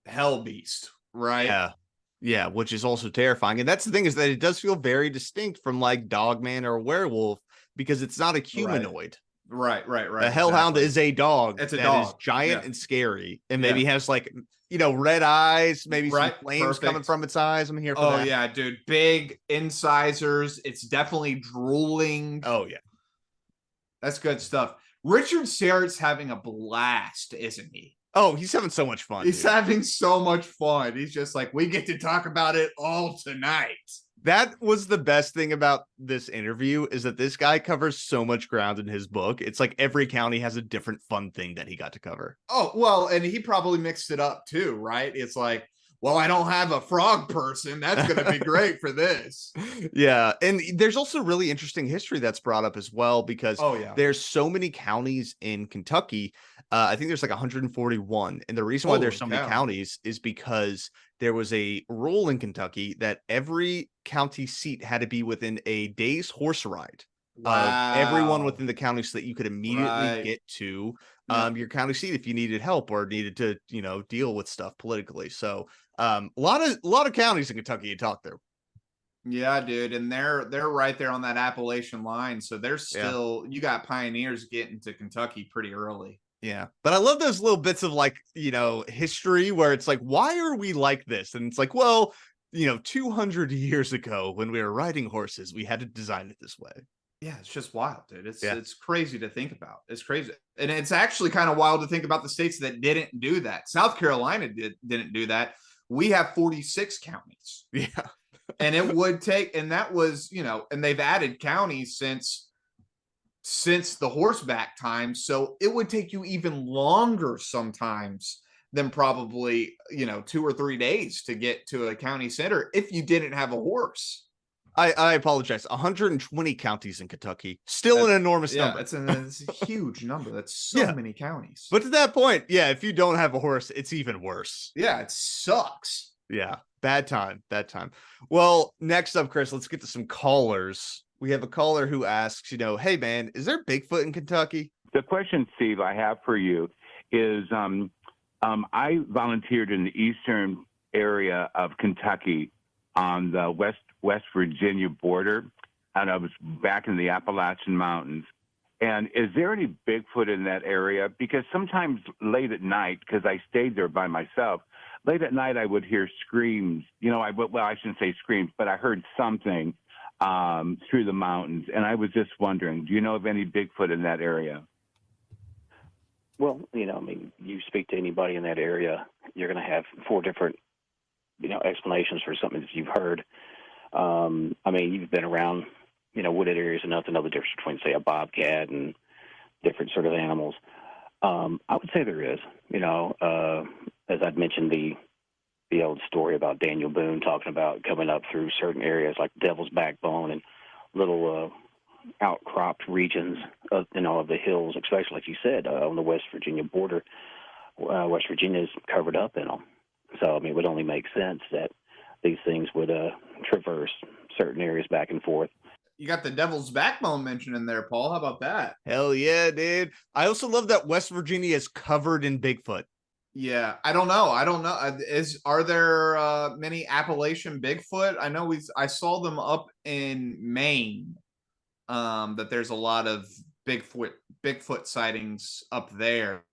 hell beast, right? Yeah, which is also terrifying. And that's the thing, is that it does feel very distinct from like dogman or werewolf, because it's not a humanoid. Right. A hellhound is a dog. It's a that dog. Is giant and scary, and maybe has like, red eyes, maybe some flames coming from its eyes. I'm here for that. Oh yeah, dude. Big incisors. It's definitely drooling. Oh yeah. That's good stuff. Richard Syrett's having a blast, isn't he? Oh, he's having so much fun. He's having so much fun. He's just like, we get to talk about it all tonight. That was the best thing about this interview, is that this guy covers so much ground in his book. It's like every county has a different fun thing that he got to cover. Oh, well, and he probably mixed it up too, right? It's like, well, I don't have a frog person. That's going to be great for this. Yeah. And there's also really interesting history that's brought up as well, because Oh, yeah. there's so many counties in Kentucky. I think there's like 141. And the reason why Holy there's so many cow. counties is because there was a rule in Kentucky that every county seat had to be within a day's horse ride of everyone within the county, so that you could immediately get to your county seat if you needed help or needed to, deal with stuff politically. So a lot of counties in Kentucky you talk through. Yeah, dude, and they're right there on that Appalachian line, so they're still you got pioneers getting to Kentucky pretty early. Yeah, but I love those little bits of history where it's like, why are we like this? And it's like, well, 200 years ago when we were riding horses, we had to design it this way. Yeah, it's just wild, dude. It's crazy to think about. It's crazy. And it's actually kind of wild to think about the states that didn't do that. South Carolina didn't do that. We have 46 counties. Yeah. And it would take, and that was, and they've added counties since the horseback time. So it would take you even longer sometimes than probably, 2 or 3 days to get to a county center if you didn't have a horse. I apologize. 120 counties in Kentucky. Still an enormous number. It's a huge number. That's so many counties. But to that point, if you don't have a horse, it's even worse. Yeah, it sucks. Yeah, bad time. Well, next up, Chris, let's get to some callers. We have a caller who asks, hey, man, is there Bigfoot in Kentucky? The question, Steve, I have for you is I volunteered in the eastern area of Kentucky on the West Virginia border, and I was back in the Appalachian Mountains. And is there any Bigfoot in that area? Because sometimes late at night, because I stayed there by myself, late at night I would hear screams. I shouldn't say screams, but I heard something through the mountains. And I was just wondering, do you know of any Bigfoot in that area? Well, you speak to anybody in that area, you're going to have 4 different, explanations for something that you've heard. You've been around, wooded areas enough to know the difference between, say, a bobcat and different sort of animals. I would say there is, as I'd mentioned, the old story about Daniel Boone talking about coming up through certain areas like Devil's Backbone and little outcropped regions of the hills, especially like you said, on the West Virginia border. West Virginia is covered up in them. So, it would only make sense that these things would traverse certain areas back and forth. You got the Devil's Backbone mentioned in there, Paul. How about that? Hell yeah, dude. I also love that West Virginia is covered in Bigfoot. Yeah, I don't know. Are there many Appalachian Bigfoot? I know I saw them up in Maine. That there's a lot of Bigfoot sightings up there.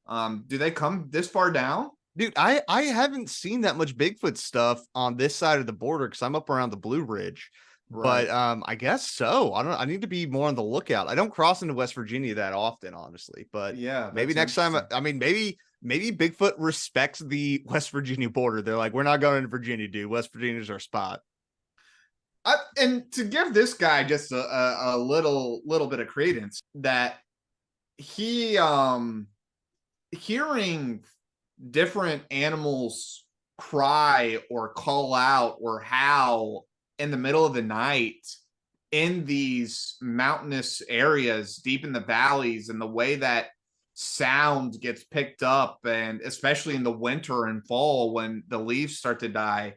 Do they come this far down? Dude, I haven't seen that much Bigfoot stuff on this side of the border because I'm up around the Blue Ridge. Right. But I guess so. I need to be more on the lookout. I don't cross into West Virginia that often, honestly. But yeah, maybe next time. Maybe Bigfoot respects the West Virginia border. They're like, we're not going into Virginia, dude. West Virginia's our spot. And to give this guy just a little bit of credence, that he hearing different animals cry or call out or howl in the middle of the night in these mountainous areas deep in the valleys, and the way that sound gets picked up, and especially in the winter and fall when the leaves start to die,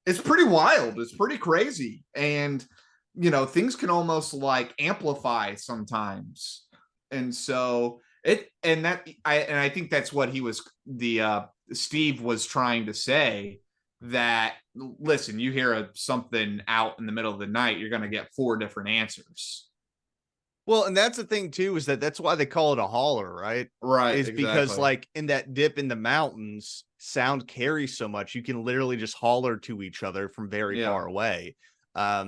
it's pretty wild. It's pretty crazy. And, things can almost like amplify sometimes. And so I think that's what Steve was trying to say, that, listen, you hear something out in the middle of the night, you're going to get 4 different answers. Well, and that's the thing too, is that's why they call it a holler, right? Right. Is because like in that dip in the mountains, sound carries so much, you can literally just holler to each other from very far away.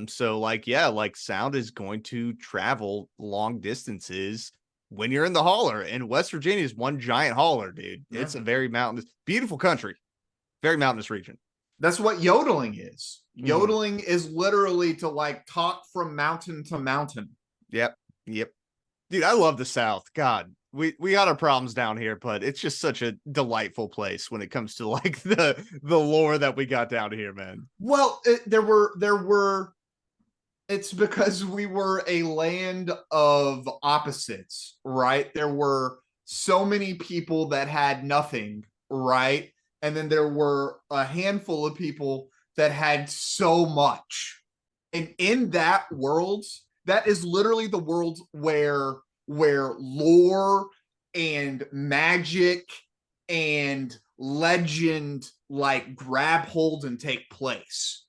So sound is going to travel long distances when you're in the holler, and West Virginia is one giant holler, dude. Yeah. It's a very mountainous, beautiful country, very mountainous region. That's what yodeling is. Yodeling is literally to like talk from mountain to mountain. Yep. Dude, I love the South. God, we got our problems down here, but it's just such a delightful place when it comes to like the lore that we got down here, man. Well, it's because we were a land of opposites, right? There were so many people that had nothing, right? And then there were a handful of people that had so much. And in that world, that is literally the world where lore and magic and legend like grab hold and take place,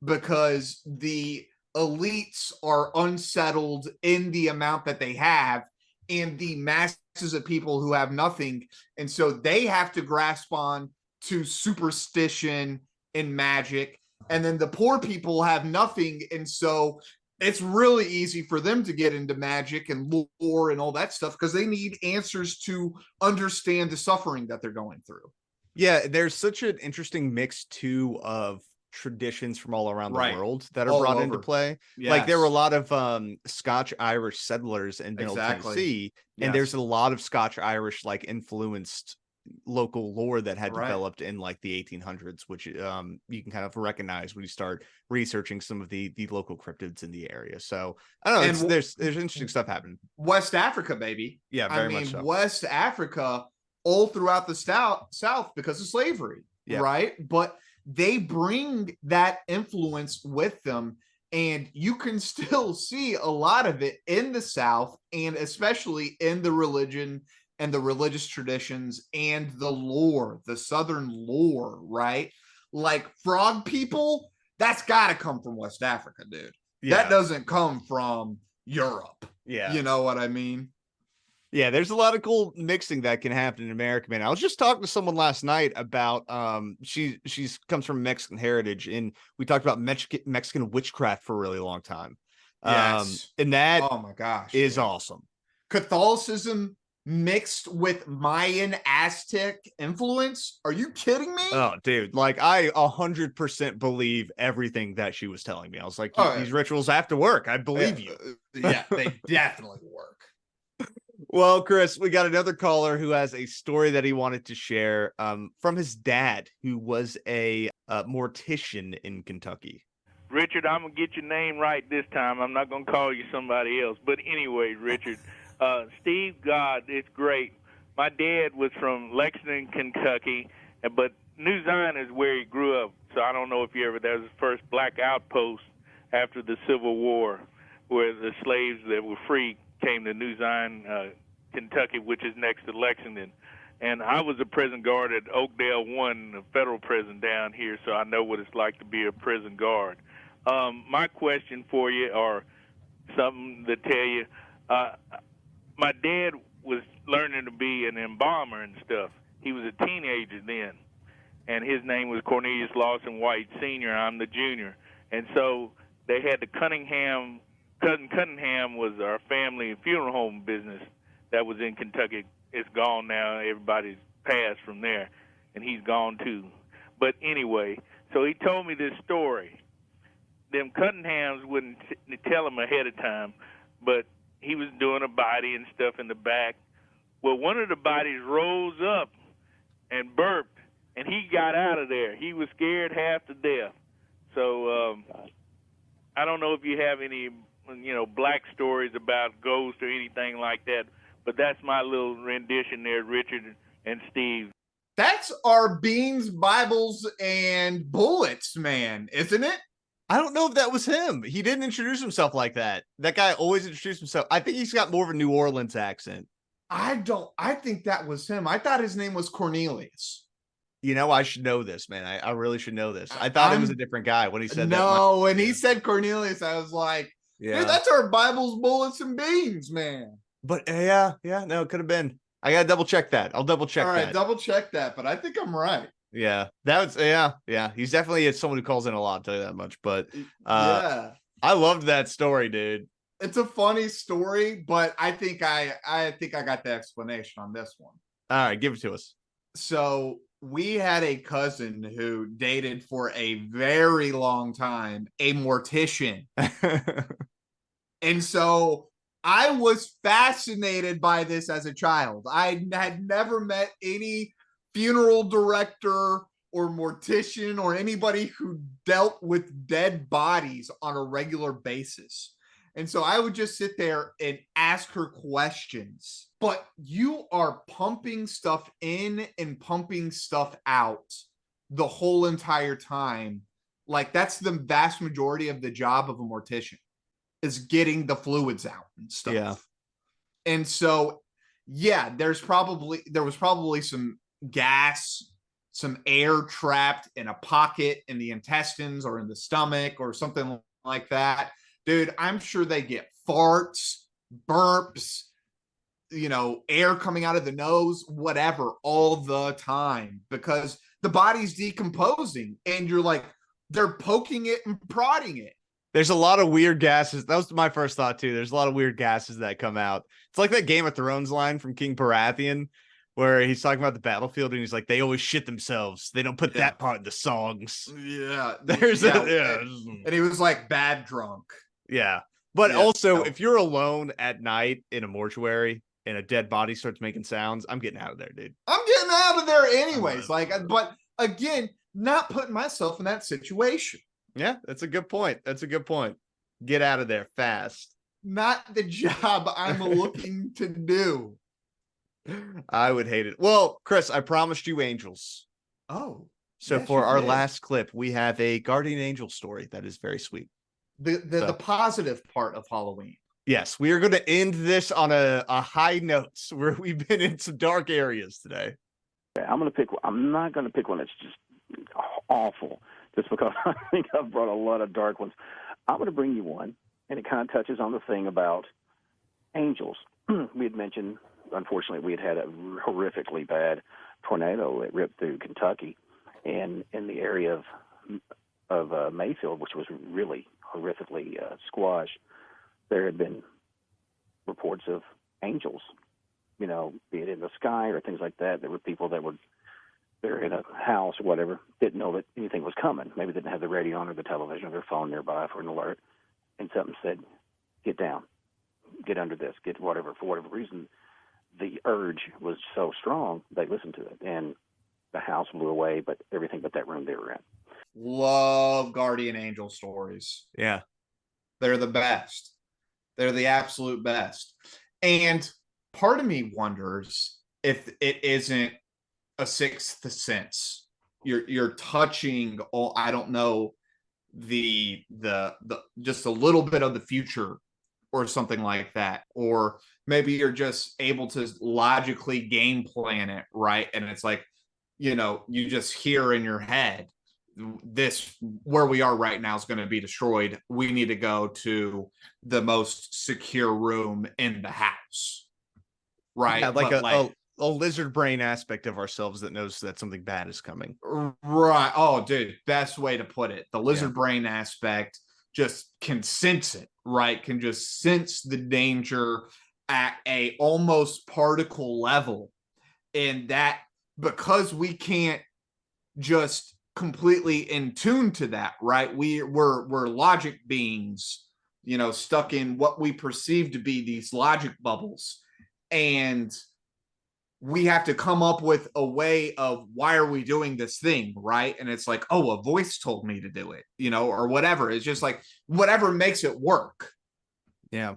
because the elites are unsettled in the amount that they have and the masses of people who have nothing, and so they have to grasp on to superstition and magic, and then the poor people have nothing, and so it's really easy for them to get into magic and lore and all that stuff because they need answers to understand the suffering that they're going through. Yeah, there's such an interesting mix too of traditions from all around the world that are All brought over. into play. Yes. Like there were a lot of Scotch Irish settlers in Middle Tennessee, and there's a lot of Scotch Irish like influenced local lore that had developed in like the 1800s, which you can kind of recognize when you start researching some of the local cryptids in the area. So I don't know, there's interesting stuff happening. West Africa, baby. Yeah, very much so. West Africa, all throughout the South because of slavery, right? But they bring that influence with them, and you can still see a lot of it in the South, and especially in the religion and the religious traditions and the lore, the Southern lore, right? Like frog people, that's got to come from West Africa, dude. Yeah. That doesn't come from Europe. Yeah. You know what I mean? Yeah, there's a lot of cool mixing that can happen in America, man. I was just talking to someone last night about she's comes from Mexican heritage, and we talked about Mexican witchcraft for a really long time. Yes. And that, oh my gosh, is awesome. Catholicism mixed with Mayan Aztec influence. Are you kidding me? Oh, dude, like I 100% believe everything that she was telling me. I was like, these rituals have to work. I believe you. Yeah, they definitely work. Well, Chris, we got another caller who has a story that he wanted to share from his dad, who was a mortician in Kentucky. Richard, I'm going to get your name right this time. I'm not going to call you somebody else. But anyway, Richard, Steve, God, it's great. My dad was from Lexington, Kentucky, but New Zion is where he grew up. So I don't know if you ever, that was his first black outpost after the Civil War, where the slaves that were free came to New Zion, Kentucky, which is next to Lexington. And I was a prison guard at Oakdale 1, the federal prison down here, so I know what it's like to be a prison guard. My question for you, or something to tell you, my dad was learning to be an embalmer and stuff. He was a teenager then, and his name was Cornelius Lawson White Sr. I'm the junior. And so they had the Cousin Cunningham was our family funeral home business that was in Kentucky. It's gone now. Everybody's passed from there, and he's gone too. But anyway, so he told me this story. Them Cunninghams wouldn't tell him ahead of time, but he was doing a body and stuff in the back. Well, one of the bodies rose up and burped, and he got out of there. He was scared half to death. So I don't know if you have any, black stories about ghosts or anything like that, but that's my little rendition there, Richard and Steve. That's our beans, Bibles, and bullets, man, isn't it? I don't know if that was him. He didn't introduce himself like that. That guy always introduced himself. I think he's got more of a New Orleans accent. I think that was him. I thought his name was Cornelius. I should know this, man. I really should know this. I thought it was a different guy when he said that. No, when he said Cornelius, I was like, dude, that's our Bibles, bullets, and beans, man. But no, it could have been. I gotta double check that. I'll double check that. All right, double check that, but I think I'm right. Yeah, that was yeah. He's definitely someone who calls in a lot, I'll tell you that much. But I loved that story, dude. It's a funny story, but I think I got the explanation on this one. All right, give it to us. So we had a cousin who dated for a very long time a mortician. And so I was fascinated by this as a child. I had never met any funeral director or mortician or anybody who dealt with dead bodies on a regular basis. And so I would just sit there and ask her questions. But you are pumping stuff in and pumping stuff out the whole entire time. Like, that's the vast majority of the job of a mortician, is getting the fluids out and stuff. Yeah. And so, yeah, there was probably some gas, some air trapped in a pocket in the intestines or in the stomach or something like that. Dude, I'm sure they get farts, burps, air coming out of the nose, whatever, all the time, because the body's decomposing and you're like, they're poking it and prodding it. There's a lot of weird gases. That was my first thought too. There's a lot of weird gases that come out. It's like that Game of Thrones line from King Baratheon, where he's talking about the battlefield and he's like, they always shit themselves. They don't put that part in the songs. Yeah. And he was like bad drunk. Yeah. But also, if you're alone at night in a mortuary and a dead body starts making sounds, I'm getting out of there, dude. I'm getting out of there anyways. But again, not putting myself in that situation. Yeah, that's a good point. Get out of there fast. Not the job I'm looking to do. I would hate it. Well, Chris, I promised you angels. Oh. So for our last clip, we have a guardian angel story that is very sweet. The positive part of Halloween. Yes, we are going to end this on a high note where we've been in some dark areas today. I'm not going to pick one that's just awful, just because I think I've brought a lot of dark ones. I'm going to bring you one, and it kind of touches on the thing about angels. We had mentioned, unfortunately, we had a horrifically bad tornado that ripped through Kentucky, and in the area of Mayfield, which was really horrifically squashed, there had been reports of angels, be it in the sky or things like that. There were people that they're in a house or whatever, didn't know that anything was coming. Maybe they didn't have the radio on or the television or their phone nearby for an alert, and something said, get down, get under this, get whatever. For whatever reason, the urge was so strong, they listened to it, and the house blew away, but everything but that room they were in. Love guardian angel stories. Yeah. They're the best. They're the absolute best. And part of me wonders if it isn't a sixth sense. You're touching all, I don't know, the just a little bit of the future or something like that. Or maybe you're just able to logically game plan it, right? And it's like, you just hear in your head, this, where we are right now, is going to be destroyed. We need to go to the most secure room in the house. Right. Yeah, like a lizard brain aspect of ourselves that knows that something bad is coming. Right. Oh, dude, best way to put it. The lizard brain aspect just can sense it, right? Can just sense the danger at a almost particle level. And that, because we can't just completely in tune to that, right? We're logic beings, stuck in what we perceive to be these logic bubbles, and we have to come up with a way of, why are we doing this thing, right? And it's like, oh, a voice told me to do it, or whatever. It's just like whatever makes it work. Yeah.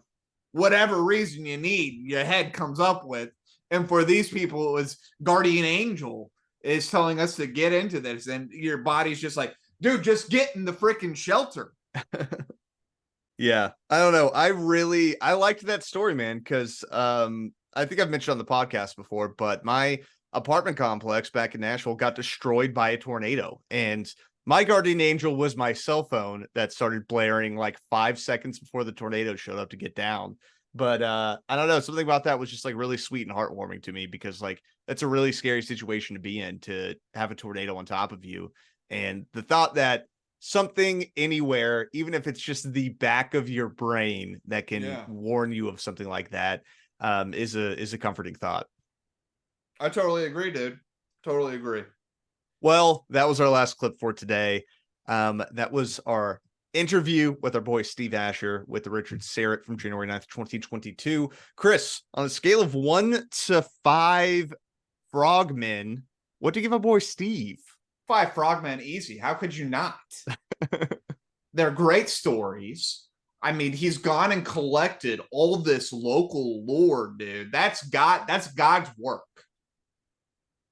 Whatever reason you need, your head comes up with. And for these people, it was guardian angel is telling us to get into this, and your body's just like, dude, just get in the freaking shelter. Yeah, I don't know. I liked that story, man, because I think I've mentioned on the podcast before, but my apartment complex back in Nashville got destroyed by a tornado, and my guardian angel was my cell phone that started blaring like 5 seconds before the tornado showed up to get down. But I don't know, something about that was just like really sweet and heartwarming to me, because like that's a really scary situation to be in, to have a tornado on top of you. And the thought that something anywhere, even if it's just the back of your brain, that can warn you of something like that, is a comforting thought. I totally agree, dude. Totally agree. Well, that was our last clip for today. That was our interview with our boy Steve Asher with the Richard Syrett from January 9th, 2022. Chris, on a scale of 1 to 5 frogmen, what do you give our boy Steve? 5 frogmen, easy. How could you not? They're great stories. I mean, he's gone and collected all this local lore, dude. That's God's work.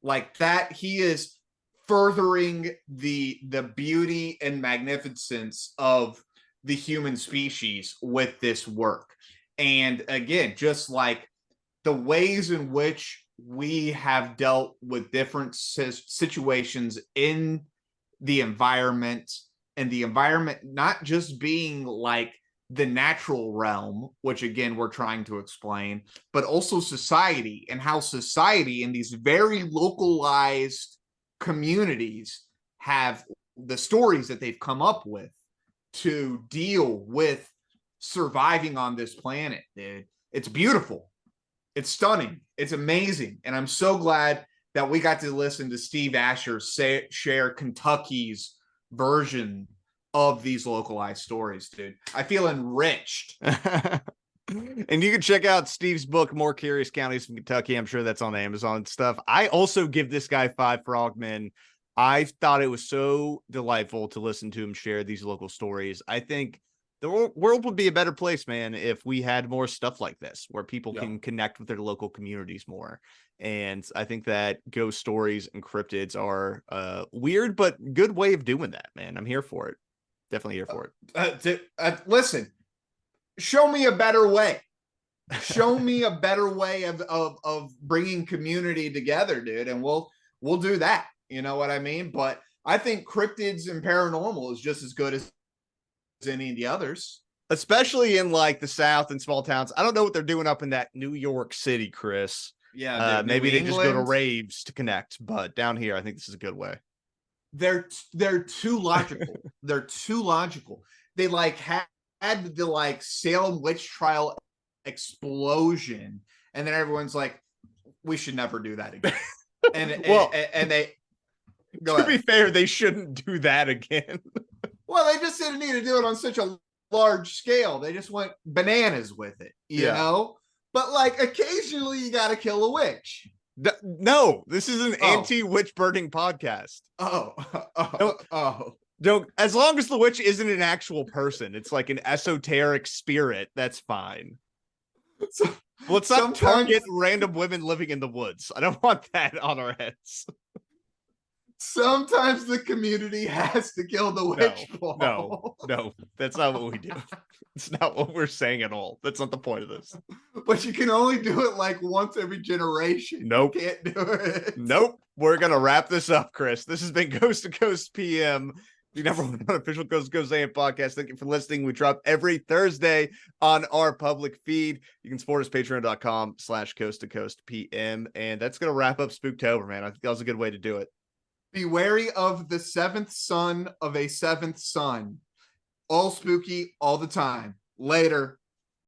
Like that, he is furthering the beauty and magnificence of the human species with this work. And again, just like the ways in which we have dealt with different situations in the environment, and the environment not just being like the natural realm, which again we're trying to explain, but also society, and how society in these very localized communities have the stories that they've come up with to deal with surviving on this planet, dude. It's beautiful. It's stunning. It's amazing. And I'm so glad that we got to listen to Steve Asher share Kentucky's version of these localized stories, dude. I feel enriched. And you can check out Steve's book, More Curious Counties from Kentucky. I'm sure that's on Amazon and stuff. I also give this guy 5 frogmen. I thought it was so delightful to listen to him share these local stories. I think the world would be a better place, man, if we had more stuff like this, where people can connect with their local communities more. And I think that ghost stories and cryptids are a weird but good way of doing that, man. I'm here for it. Definitely here for it. Listen, show me a better way. Show me a better way of bringing community together, dude, and we'll do that. You know what I mean? But I think cryptids and paranormal is just as good as any of the others, especially in like the South and small towns. I don't know what they're doing up in that New York City, Chris. Yeah, maybe they just go to raves to connect, but down here, I think this is a good way. They're too logical. They're too logical. They like had the like Salem witch trial explosion, and then everyone's like, we should never do that again. And well, and they to be fair, they shouldn't do that again. Well, they just didn't need to do it on such a large scale. They just went bananas with it, you know? But like occasionally you got to kill a witch. No, this is an anti-witch burning podcast. Don't, as long as the witch isn't an actual person, it's like an esoteric spirit, that's fine. So, let's not target random women living in the woods. I don't want that on our heads. Sometimes the community has to kill the witch. No, that's not what we do. It's not what we're saying at all. That's not the point of this. But you can only do it like once every generation. Nope. You can't do it. Nope. We're going to wrap this up, Chris. This has been Coast to Coast PM, the #1 unofficial Coast to Coast AM podcast. Thank you for listening. We drop every Thursday on our public feed. You can support us patreon.com/Coast to Coast PM. And that's going to wrap up Spooktober, man. I think that was a good way to do it. Be wary of the 7th son of a 7th son. All spooky all the time. Later.